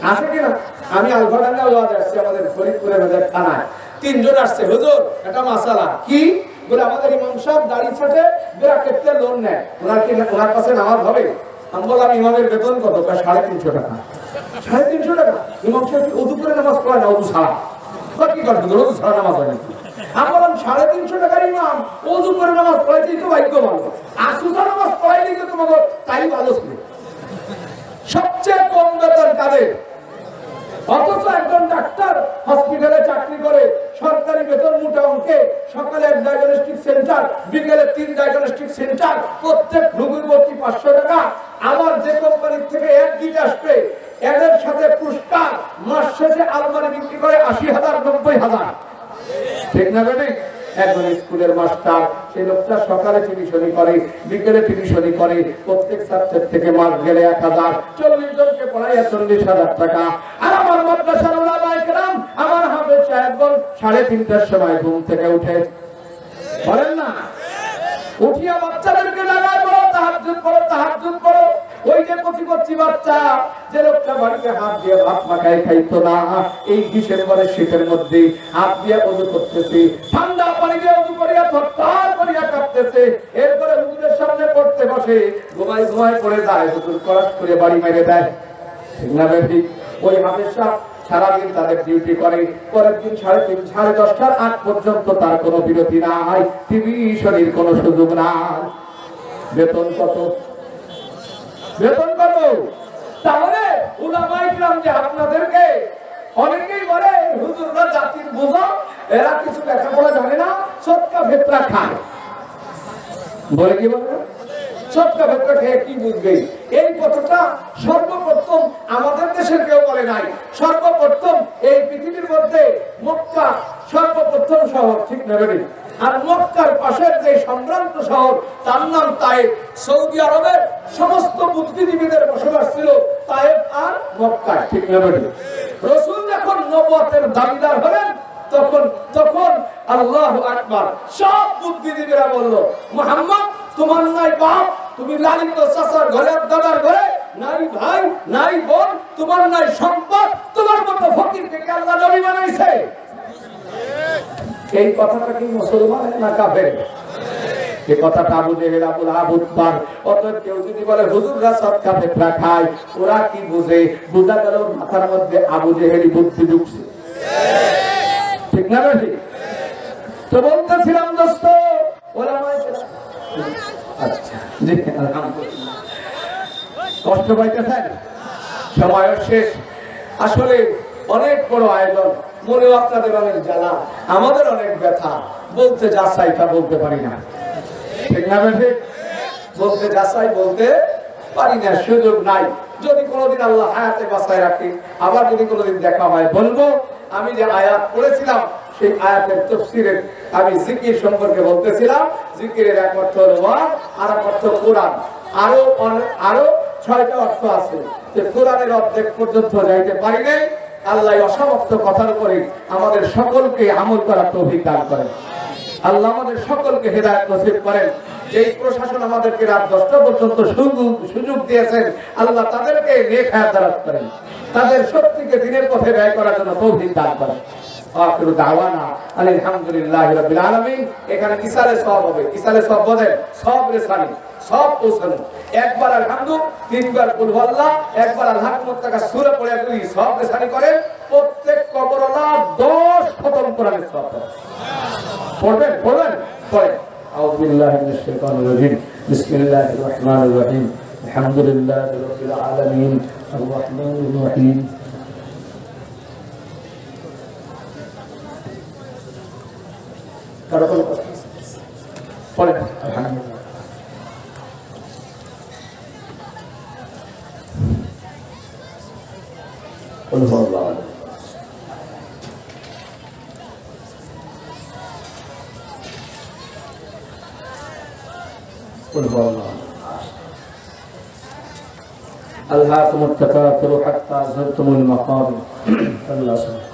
আছে কিনা? আমি আলফাডাঙ্গা ওয়াজ আসছি, আমাদের ফরিদপুরের মধ্যে থানায় 3 জন আসছে। হুজুর একটা মাসালা কি বলে, আমাদের ইমাম সাহেব দাড়ি ছাটে ব্র্যাকেটে লোন নেয়, ওনার কাছে নামাজ হবে। আমি বললাম ইমামের বেতন কত? 350 টাকা। 350 টাকা? ইমাম সাহেব ওযু করে নামাজ পড়ে না, ওযু ছাড়া। কি করবে? ওযু ছাড়া নামাজ হয় নাকি? আমি বললাম 350 টাকার ইমাম ওযু করে নামাজ পড়াইতেই তো ভাগ্য ভালো, আসুসা নামাজ পড়াইলেই তো তোমাকে তাই ভালো ছিল। সবচেয়ে কম বেতন কাদের? অথচ একজন ডাক্তার হসপিটালে চাকরি করে, সরকারি বেতন মোটা অঙ্কে। সকালে 1 ডায়াগনস্টিক সেন্টার, বিকেলে 3 ডায়াগনস্টিক সেন্টার, প্রত্যেক রোগীর প্রতি 500 টাকা। আবার যে কোম্পানির থেকে এক দিতে আসবে, এদের সাথে পুরস্কার, মাস শেষে আলমারি বিক্রি করে 80,000, 90,000। ঠিক না বেটি? একজন স্কুলের মাস্টার, সেই লোকটা সকালে টিউশনি করে, বিকেলে টিউশনি করে, প্রত্যেক ছাত্রের থেকে মাস গেলে 1,000, 40 জনকে পড়াইয়া 40,000 টাকা। আর আমার মাদ্রাসার উলামায়ে কেরাম, আমার হাফেজ সাহেবগণ 3:30টার সময় ঘুম থেকে উঠে, বলেন না, উঠিয়া বাচ্চাদেরকে লাগায় বলো তাহাজ্জুদ পড়ো, তাহাজ্জুদ পড়ো। ওই যে কচি বাচ্চা, যে লোকটা বাড়িতে হাত দিয়ে ভাত মাখায় খাইতো না, এই ডিসেম্বরের শীতের মধ্যে হাত দিয়ে ওযু করতেছে, ঠান্ডা পানি দিয়ে ওযু করিয়া থরথর করিয়া কাঁপতেছে। এরপরে হুজুরের সামনে পড়তে বসে, ঘুমায় পড়ে যায়, হুজুর করাস করে বাড়ি মেরে দেয়। ঠিক না বেটি? ওই হাফেজ সাহেব সারাদিন তাদের ডিউটি করে, পরের দিন 3:30 10:30টার আগ পর্যন্ত তার কোনো বিরতি নাই, টিভিশনের কোনো সুযোগ নাই। বেতন কত? বেতন কত? তাহলে উলামায়ে কিরাম যে আপনাদেরকে অনেকেই বলে হুজুররা জাতির বোঝা, এরা কিছু লেখাপড়া জানে না, সৎকা ফেতরা খায়, বলে কি বলে সৎকা ফেতরা খেয়ে কি বুঝবে? এই কথাটা সর্বপ্রথম আমাদের দেশের কেউ বলে নাই। সর্বপ্রথম এই পৃথিবীর মধ্যে মক্কা সর্বপ্রথম শহর, ঠিক না বেটি? আর মক্কার পাশের যে সম্ভ্রান্ত শহর তার নাম তায়েফ। সৌদি আরবের সমস্ত বুদ্ধিজীবীদের বসবাস ছিল তায়েফ আর মক্কায়, ঠিক না বেটি? রাসূল যখন নবুয়তের দাবিদার হলেন তখন আল্লাহু আকবার, সব বুদ্ধিজীবীরা বলল, মুহাম্মদ তোমার নাই বাপ, তুমি লালিত চাচার ঘরে দাদার ঘরে, নাই ভাই নাই বোন, তোমার নাই সম্পদ, তোমার মতো ফকিরকে কে আল্লাহ নবী বানাইছে? এই কথাটা কি মুসলমানের না কাফের? এই কথাটা আবু জেহেল, আবু লাহাব, উতবা, অতএব কেউ যদি বলে হুজুররা সদকা ফিতরা খায়, ওরা কি বুঝে? বুঝা গেল মাথার মধ্যে আবু জেহেলি বুদ্ধি ঢুকছে, ঠিক না বেশি? তো বলতেছিলাম দোস্ত, ওলামায়ে কেরাম, আচ্ছা জি আলহামদুলিল্লাহ, কষ্ট পাইতেছেন? সময় শেষ। আসলে অনেক বড় আয়োজন, মনেও আপনাদের অনেক জ্বালা, আমাদের অনেক ব্যথা, বলতে যা চাই তা বলতে পারি না, ঠিক না বেশি? বলতে যা চাই বলতে পারি না, সুযোগ নাই। যদি কোনোদিন আল্লাহ হায়াতে বাঁচায় রাখে, আবার যদি কোনোদিন দেখা হয় বলবো। আমি যে আয়াত পড়েছিলাম সেই আয়াতের তাফসীরে আমি জিকির সম্পর্কে বলতেছিলাম। জিকিরের এক অর্থ হলো ওয়াজ, আর এক অর্থ কোরআন। আরো 6টা অর্থ আছে, যে কোরআনের অর্ধেক পর্যন্ত যাইতে পারি নাই। আল্লাহ অসমাপ্ত কথার উপরে আমাদের সকলকে আমল করার তৌফিক দান করেন। আল্লাহ আমাদের সকলকে হেদায়েত নসিব করেন। যেই প্রশাসন আমাদেরকে রাত 10টা পর্যন্ত সুযোগ দিয়েছেন, আল্লাহ তাদেরকে নেক হায়াত দারাজ করেন, তাদের শক্তিকে দিনের পথে ব্যয় করার জন্য তৌফিক দান করেন। আখিরু দাওয়ানা আলহামদুলিল্লাহি রাব্বিল আলামিন। এখানে ইসালে সওয়াব হবে, ইসালে সওয়াব বলেন, সব রেসানি, সব পৌঁছানো। একবার আলহামদু, 3বার কুল হুয়াল্লাহ, একবার আল্লাহ মুত্তাকা সূরা পড়ে আপনি সব রেসানি করেন। প্রত্যেক কবরওয়ালা 10 খতম কোরআনের সওয়াব পাবেন। পড়বেন পড়বেন পড়েন। আউযু বিল্লাহি মিনাশ শাইতানির রাজীম। বিসমিল্লাহির রহমানির রহিম। আলহামদুলিল্লাহি রাব্বিল আলামিন। আর রহমানির রহিম। কারণ পড়েন আলহামদুলিল্লাহ। قل هو الله احد قل هو الله احد ألهاكم التكاثر حتى زرتم المقابر الله سبحانه।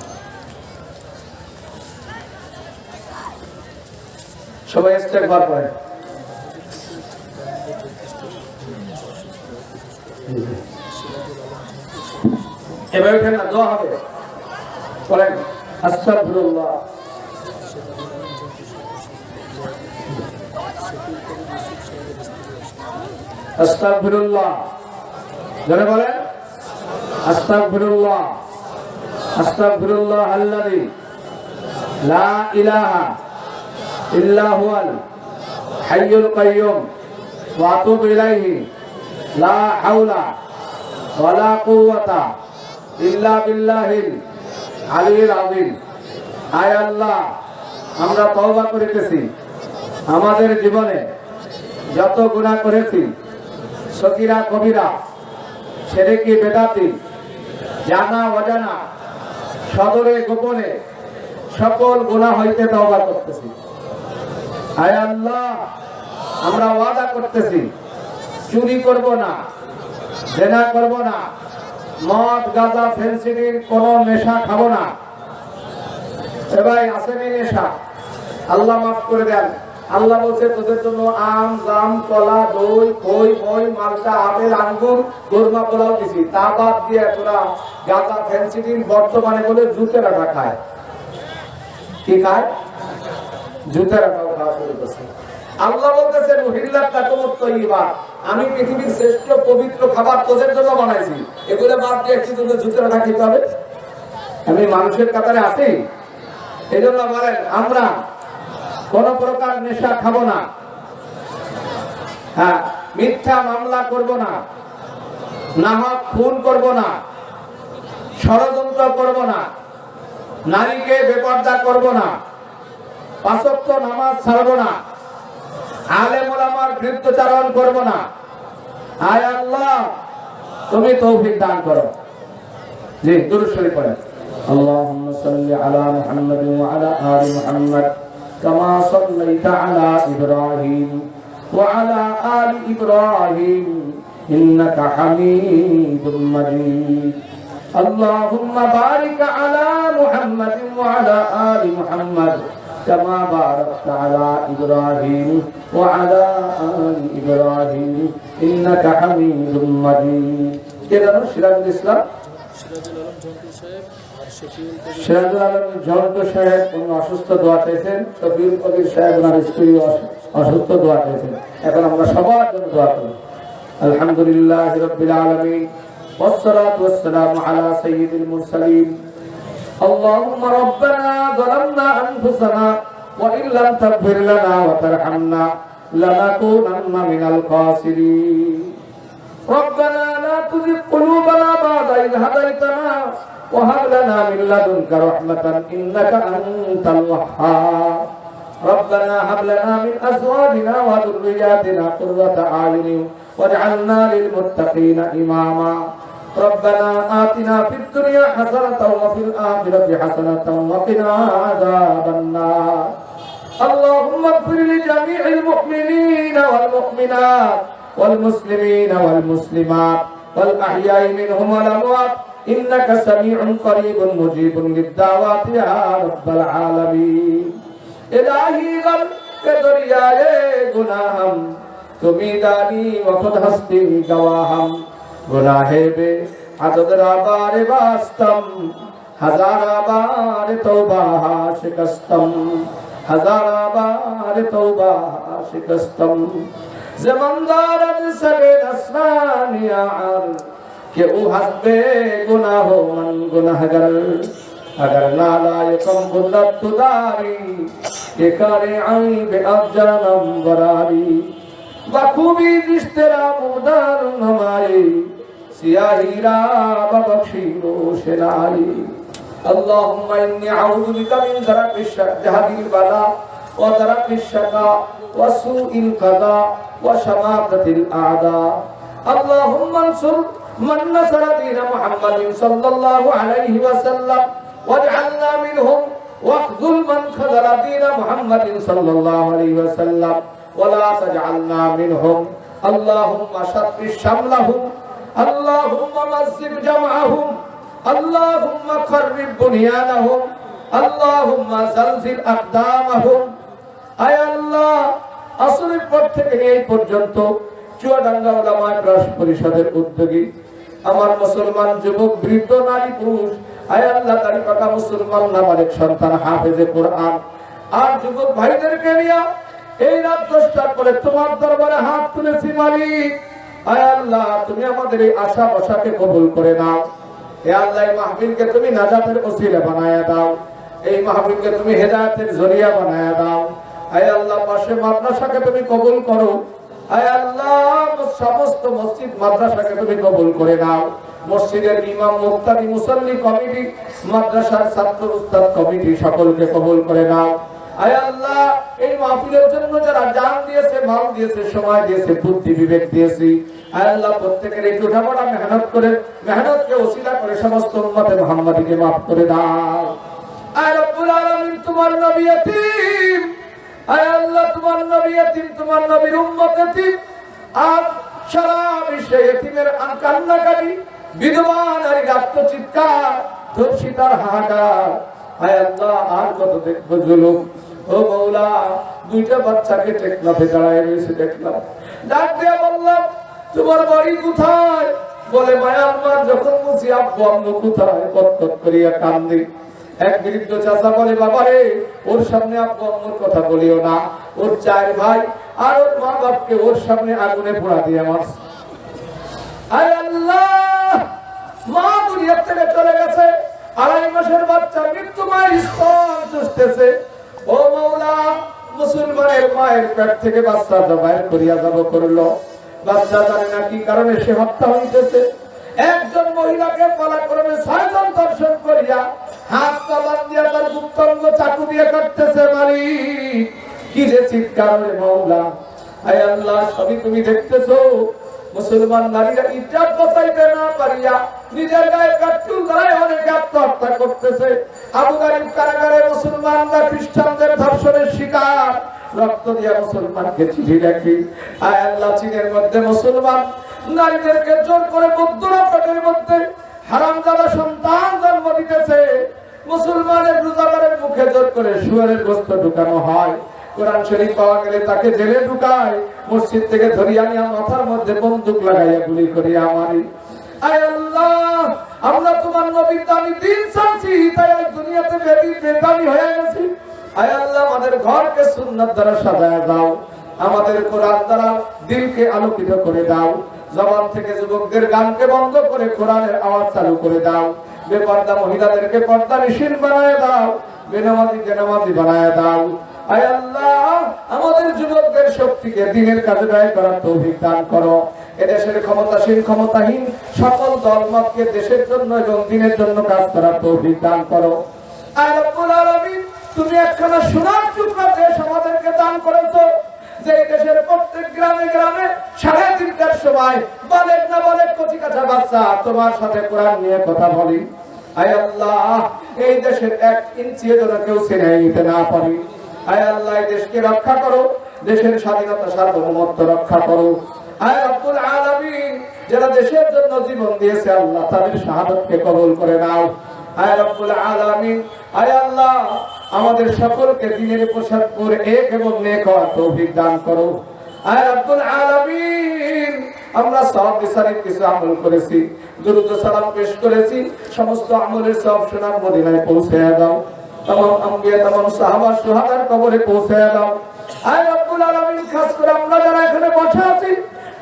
সবাই ইস্তেগফার করেন। এভাবে কেন দোয়া হবে? বলেন আস্তাগফিরুল্লাহ, আস্তাগফিরুল্লাহ, যারা বলেন আস্তাগফিরুল্লাহ, আস্তাগফিরুল্লাহ আল্লাযী লা ইলাহা ইল্লা হুয়াল হাইয়ুল কাইয়্যুম ওয়া আতুবু ইলাইহি লা হাওলা ওয়ালা কুওয়াতা ইল্লা বিল্লাহিল আলিয়্যিল আযীম। আয় আল্লাহ, আমরা তওবা করিতেছি, আমাদের জীবনে যত গুনাহ করেছি, সগীরা কবিরা, শিরকি বিদআতি, জানা অজানা, সদরে গোপনে সকল গুনাহ হইতে তওবা করতেছি। আয় আল্লাহ, আমরা ওয়াদা করতেছি চুরি করব না, জেনা করব না, মদ গাঁজা ফেন্সিডিল কোন নেশা খাবো না। এবার আসেনি নেশা, আল্লাহ মাফ করে দেন। আল্লাহ বলছে তোদের জন্য আম, জাম, কলা, দই, খই, মই, মালটা, আপেল, আঙ্গুর, দোরমা, পোলাও দিছি। তা বাদ দিয়ে তোরা গাঁজা ফেন্সিডিল বর্তমানে বলে জুতেরাটা খায়। কি খায়? জুতেরাটাও খাওয়া শুরু করছে। আল্লাহ বলতেছেন উহিল্লাত লাকুমুত তাইয়্যিবাত, আমি পৃথিবীর শ্রেষ্ঠ পবিত্র খাবার তোদের জন্য বানাইছি। এগুলো বাদ দিয়ে কি তোদের জুতেরাটা খেতে হবে? আমি মানুষের কাতারে আছি? এই জন্য বলেন আমরা কোন প্রকার নেশা খাবো না, হ্যাঁ, মিথ্যা মামলা করব না, নাহক খুন করব না, ষড়যন্ত্র করব না, নারীকে বেপর্দা করব না, পাঁচ ওয়াক্ত নামাজ ছাড়ব না, আলেম ওলামার বিরুদ্ধাচরণ করব না। আয় আল্লাহ তুমি তৌফিক দান করো। জি দুরূদ শরীফ পড়েন। আল্লাহুম্মা সাল্লি আলা মুহাম্মাদিন ওয়া আলা আলি মুহাম্মাদ কামা সাল্লাইতা আলা ইব্রাহিম ওয়া আলা আলি ইব্রাহিম ইন্নাকা হামিদুম মাজিদ। আল্লাহুম্মা বারিক আলা মুহাম্মাদিন ওয়া আলা আলি মুহাম্মাদ كما باركت على إبراهيم وعلى آل إبراهيم إنك حميد مجيد. كده সিরাজুল ইসলাম সিরাজুল আলম ঝন্টু সাহেব উনি অসুস্থ দোয়া চাইছেন, শফিউল কবির সাহেব ওনার স্ত্রী অসুস্থ দোয়া চাইছেন। এখন আমরা সবার জন্য দোয়া করি। আলহামদুলিল্লাহ রাব্বিল আলামিন والصلاة والسلام على سيد المرسلين. اللهم ربنا ظلمنا أنفسنا وإن لم تغفر لنا وترحمنا لنكونن من الخاسرين. ربنا لا تزغ قلوبنا بعد إذ هديتنا وهب لنا من لدنك رحمة إنك أنت الوهاب. ربنا هب لنا من أزواجنا وذرياتنا قرة أعين واجعلنا للمتقين إماما. ربنا آتنا في الدنيا حسنة وفي الآخرة حسنة وقنا عذاب النار. اللهم اغفر لجميع المؤمنين والمؤمنات والمسلمين والمسلمات والأحياء منهم والأموات إنك سميع قريب مجيب للدعوات يا رب العالمين. إلهي غم كدريائے گناہم تمی دانی وخود ہستی گواہم. गुनाहे बे अददरा बारे बास्तम हजारा बार तौबा शिकस्तम हजारा बार तौबा शिकस्तम. ज़मानदार सगे नस्रानियार के उ हस्बे गुनाहो मन गुनाहगर अगर नालायकम गुदत तुदारी के करे आई बे अजरनम बरारी. बखूबी रिश्तेरा मुदार नमाए सियाहीरा बबख्शी रोशनाई. अल्लाहुम्मा इन्नी अऊज़ु बिका मिन दरकिश जहदिल बला व दरकिश शका व सूइल क़ज़ा व शमाततिल आदा. अल्लाहुम्मा अंसुर मन नसरा दीन मुहम्मदिन सल्लल्लाहु अलैहि वसल्लम वजअलना मिनहुम वख़्ज़ुल मन ख़ज़ला दीन मुहम्मदिन सल्लल्लाहु अलैहि वसल्लम वला तजअलना मिनहुम. अल्लाहुम्मा शत्ति शमलहुम अल्लाहुम्मा मस्जिद जमअहुम अल्लाहुम्मा खर्रिब बुनियानहुम अल्लाहुम्मा ज़लज़िल अक़दामहुम. आय अल्लाह আসরের পর থেকে এই পর্যন্ত চুয়াডাঙ্গা উলামা ট্রাস্ট পরিষদের উদ্যোগী আমার মুসলমান যুবক বৃদ্ধ নারী পুরুষ আয় আল্লাহ তারি পাকা মুসলমান নাবালিগ সন্তান হাফেজে কোরআন আর যুবক ভাইদেরকে নিয়ে এই রাত 10টার পরে তোমার দরবারে হাত তুলেছি মালিক. আয় আল্লাহ তুমি আমাদের এই আশা বসাকে কবুল করে নাও. হে আল্লাহ এই মাহফিলকে তুমি নাজাতের ওসিলা বানায়া দাও, এই মাহফিলকে তুমি হেদায়েতের জরিয়া বানায়া দাও. আয় আল্লাহ পাশে মাদ্রাসাকে তুমি কবুল করো. আয় আল্লাহ সমস্ত মসজিদ মাদ্রাসাকে তুমি কবুল করে নাও. মসজিদের ইমাম মুক্তাদি মুসল্লি কমিটি মাদ্রাসার ছাত্র উস্তাদ কমিটি সকলকে কবুল করে নাও. আয় আল্লাহ এই মাহফিলের জন্য যারা জান দিয়েছে, মাল দিয়েছে, সময় দিয়েছে, বুদ্ধি বিবেক দিয়েছে, আয় আল্লাহ প্রত্যেকের এই ছোটবড় মেহনতকে ওসিলা করে সমস্ত উম্মতে মুহাম্মাদীকে maaf করে দাও. আয় রব্বুল আলামিন তোমার নবী এতিম, আয় আল্লাহ তোমার নবী এতিম, তোমার নবীর উম্মত এতিম, আর সারা বিশ্বে এতিমের কান্নাকাটি, বিধবা নারীর আত্মচিৎকার, ধর্ষিতার হাহাকার. আয় আল্লাহ আর কত দেখবো জুলুম. ও মওলা দুইটা বাচ্চাকে টেকনাফে দাঁড়ায় রয়েছে দেখলাম, ডাক দিয়ে বললাম তোমার বাড়ি কোথায়? বলে মায়ানমার. যখন বুঝি আব্বু আম্মু কোথায়, কত করিয়া কান্দি. এক বৃদ্ধ চাচা বলে বাবারে ওর সামনে আব্বু আম্মুর কথা বলিও না, ওর 4 ভাই আর ওর মা বাপকে ওর সামনে আগুনে পোড়া দিয়ে মারছে. আয় আল্লাহ মা দুনিয়া থেকে চলে গেছে, 2.5 মাসের বাচ্চা মৃত্যুময় স্তন চুষতেছে। ও মাওলা, মুসলমানের মায়ের পেট থেকে বাচ্চা জবাই করিয়া যাব করলো, বাচ্চা জানে না কি কারণে সে হত্যা হইতেছে। একজন মহিলাকে পলাক্রমে 6 জন দর্শন করিয়া হাত পা বাঁধিয়া তার গুপ্তাঙ্গ চাকু দিয়ে কাটতেছে। মালিক, কি যে চিৎকার রে মাওলা! আয় আল্লাহ, সবই তুমি দেখতেছো। মুসলমান নারীরা ইজ্জত বাঁচাইতে না পারিয়া নিজের গায়ে কাটুল দ্বারাই অনেকে আত্মহত্যা করতেছে। আবু গারিব কারাগারে মুসলমানরা খ্রিস্টানদের ধর্ষণের শিকার, রক্ত দিয়া মুসলমানকে চিঠি লেখি। আয় আল্লাহ, চীনের মধ্যে মুসলমান নারীদেরকে জোর করে বৌদ্ধরা পেটের মধ্যে হারামজাদা সন্তান জন্ম দিতেছে। মুসলমানের রোজাদারের মুখে জোর করে শুয়ারের গোশত ঢুকানো হয়। কোরআন শরীফ পাওয়া গেলে তাকে জেলে ঢুকায়, মসজিদ থেকে ধরিয়া নিয়ে মাথার মধ্যে বন্দুক লাগাইয়া গুলি করিয়া মারি। আয় আল্লাহ, আমরা তোমার নবীর দামি দিন চাচ্ছি, তাই দুনিয়াতে বেদামি হয়ে গেছি। আয় আল্লাহ, আমাদের ঘরকে সুন্নাত দ্বারা সাজায় দাও, আমাদের কোরআন দ্বারা দিলকে আলোকিত করে দাও। জবান থেকে যুবকদের গানকে বন্ধ করে কোরআনের আওয়াজ চালু করে দাও। বেপর্দা মহিলাদেরকে পর্দানিশীল বানায় দাও, বেনামাজিকে নামাজি বানায় দাও। আয় আল্লাহ, আমাদের যুবকদের শক্তিকে দ্বীনের কাজে ব্যয় করার তৌফিক দান করো। এদেশের ক্ষমতাসীন ক্ষমতাহীন সকল দলমতকে দেশের জন্য এবং দ্বীনের জন্য কাজ করার তৌফিক দান করো। আয় রব্বুল আলামিন, তুমি একখানা সোনার টুকরা দেশ আমাদেরকে দান করেছো, যে দেশের প্রত্যেক গ্রামে গ্রামে 3:30টার সময় বালেক না বালেক কচি কাঁচা বাচ্চা তোমার সাথে কোরআন নিয়ে কথা বলি। আয় আল্লাহ, এই দেশের 1 ইঞ্চি যেন কেউ ছিনে নিতে না পারি। আয় আল্লাহ, এই দেশকে রক্ষা করো, দেশের স্বাধীনতা সার্বভৌমত্ব রক্ষা করো। আয় রব্বুল আলামিন, যারা দেশের জন্য জীবন দিয়েছে আল্লাহ তাদের শাহাদাতকে কবুল করে নাও। আয় রব্বুল আলামিন, আয় আল্লাহ, আমাদের সকলকে দ্বীনের পোশাক পরে এক এবং নেক হওয়ার তৌফিক দান করো। আয় রব্বুল আলামিন, আমরা সব বিচারিক কিছু আমল করেছি, দুরূদ ও সালাম পেশ করেছি, সমস্ত আমলের সব সোনার মদিনায় পৌঁছে দাও। तमाम अंबिया तमाम साহাবা সুহাদার কবরে পৌঁছে দাও। আয় রব্বুল আলামিন, খাস করে আমরা যারা এখানে বসে আছি,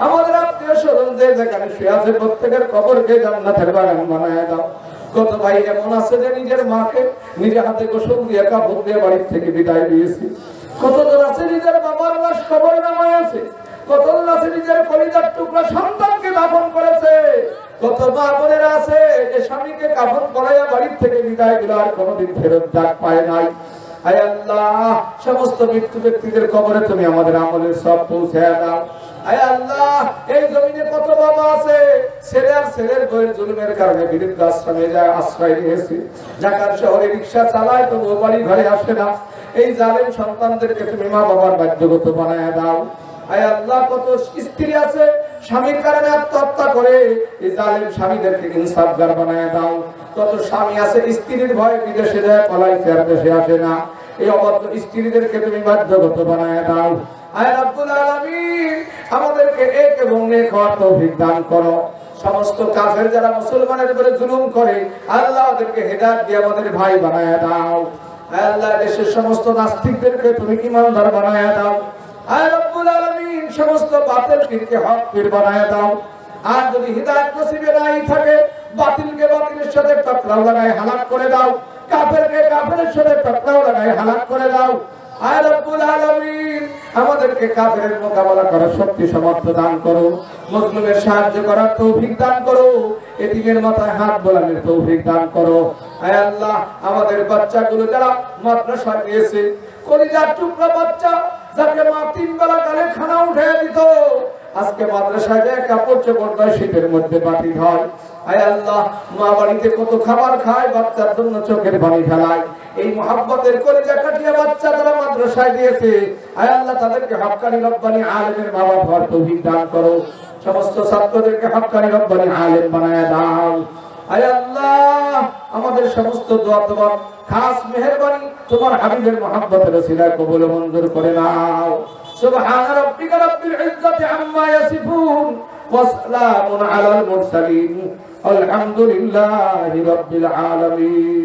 আমাদের আত্মীয়-স্বজন যে যেখানে শুয়ে আছে প্রত্যেকের কবরকে জান্নাতের বাগান বানায় দাও। কত ভাই এমন আছে যে নিজের মাকে নিজে হাতে গোসল দিয়ে কাপড় দিয়ে বাড়ি থেকে বিদায় দিয়েছি। কতজন আছে নিজের বাবার লাশ কবরে নামায় আছে। কতজন আছে নিজের কলিজার টুকরা সন্তানকে দাফন করেছে। কত মা বোনেরা আছে যে স্বামীকে কাফন পরাইয়া বাড়ি থেকে বিদায় দিল, আর কোনোদিন ফেরত ডাক পায় নাই। আয় আল্লাহ, সমস্ত মৃত্যু ব্যক্তিদের কবরে তুমি আমাদের আমলের সব পৌঁছে দাও। আয় আল্লাহ, এই জমিনে কত বাবা আছে ছেলে আর ছেলের বইয়ের জুলুমের কারণে বিরুদ্ধ আশ্রমে যায় আশ্রয় নিয়েছে। ঢাকার শহরে রিক্সা চালায় তো বাড়ি ঘরে আসে না। এই জালেম সন্তানদেরকে তুমি মা বাবার বাধ্যগত বানায় দাও। আয় আল্লাহ, কত স্ত্রী আছে স্বামীর কারণে আত্মহত্যা করে, এই জালেম স্বামীদেরকে ইনসাফগার বানায় দাও। কত স্বামী আছে স্ত্রীর ভয়ে বিদেশে যায় পলাইছে আর দেশে আসে না, এই অবাধ্য স্ত্রীদেরকে তুমি বাধ্যগত বানায় দাও। আয় রব্বুল আলামিন, আমাদেরকে এক এবং নেক হওয়ার তৌফিক দান করো। সমস্ত কাফের যারা মুসলমানের উপরে জুলুম করে আল্লাহ ওদেরকে হেদায়েত দিয়ে আমাদের ভাই বানায় দাও। আয় আল্লাহ, দেশের সমস্ত নাস্তিকদেরকে তুমি ঈমানদার বানায় দাও। আয় রব্বুল আলামিন, সমস্ত বাতিল পীরকে হক পীর বানায় দাও। আর যদি হিদায়াত নসিবে নাই থাকে, বাতিলকে বাতিলের সাথে টকরাও লাগায় হালাক করে দাও, কাফেরকে কাফেরের সাথে টকরাও লাগায় হালাক করে দাও। আয় রব্বুল আলামিন, আমাদেরকে কাফেরের মোকাবেলা করার শক্তি সামর্থ্য দান করো, মুসলিমের সাহায্য করার তৌফিক দান করো, এতিমের মাথায় হাত বোলানোর তৌফিক দান করো। আয় আল্লাহ, আমাদের বাচ্চাগুলো যারা মাদ্রাসায় গিয়েছে, কলিজার টুকরা বাচ্চা যাকে মা 3 বেলা গালে খানা উঠে দিত, আজকে মাদ্রাসায় যায় কাপড় চোপড় দেয়, শীতের মধ্যে বাতি হয়। আয় আল্লাহ, মা বাড়িতে কত খাবার খায়, বাচ্চার জন্য চোখের পানি ফেলায়। এই মহব্বতের কলিজা কাটিয়ে বাচ্চা যারা মাদ্রাসায় দিয়েছে, আয় আল্লাহ, তাদেরকে হক্কানি রব্বানি আলেমের মা বাবা হওয়ার তৌফিক দান করো। সমস্ত ছাত্রদেরকে হক্কানি রব্বানি আলেম বানায় দাও। আয় আল্লাহ, আমাদের সমস্ত দোয়া তোমার খাস মেহেরবানি তোমার হাবিবের মহব্বতের ওসিলায় কবুল মঞ্জুর করে নাও। সুবহান রাব্বিকা রাব্বিল ইজ্জাতি আম্মা ইয়াসিফুন ওয়া সালামুন আলাল মুরসালিন আলহামদুলিল্লাহি রাব্বিল আলামিন।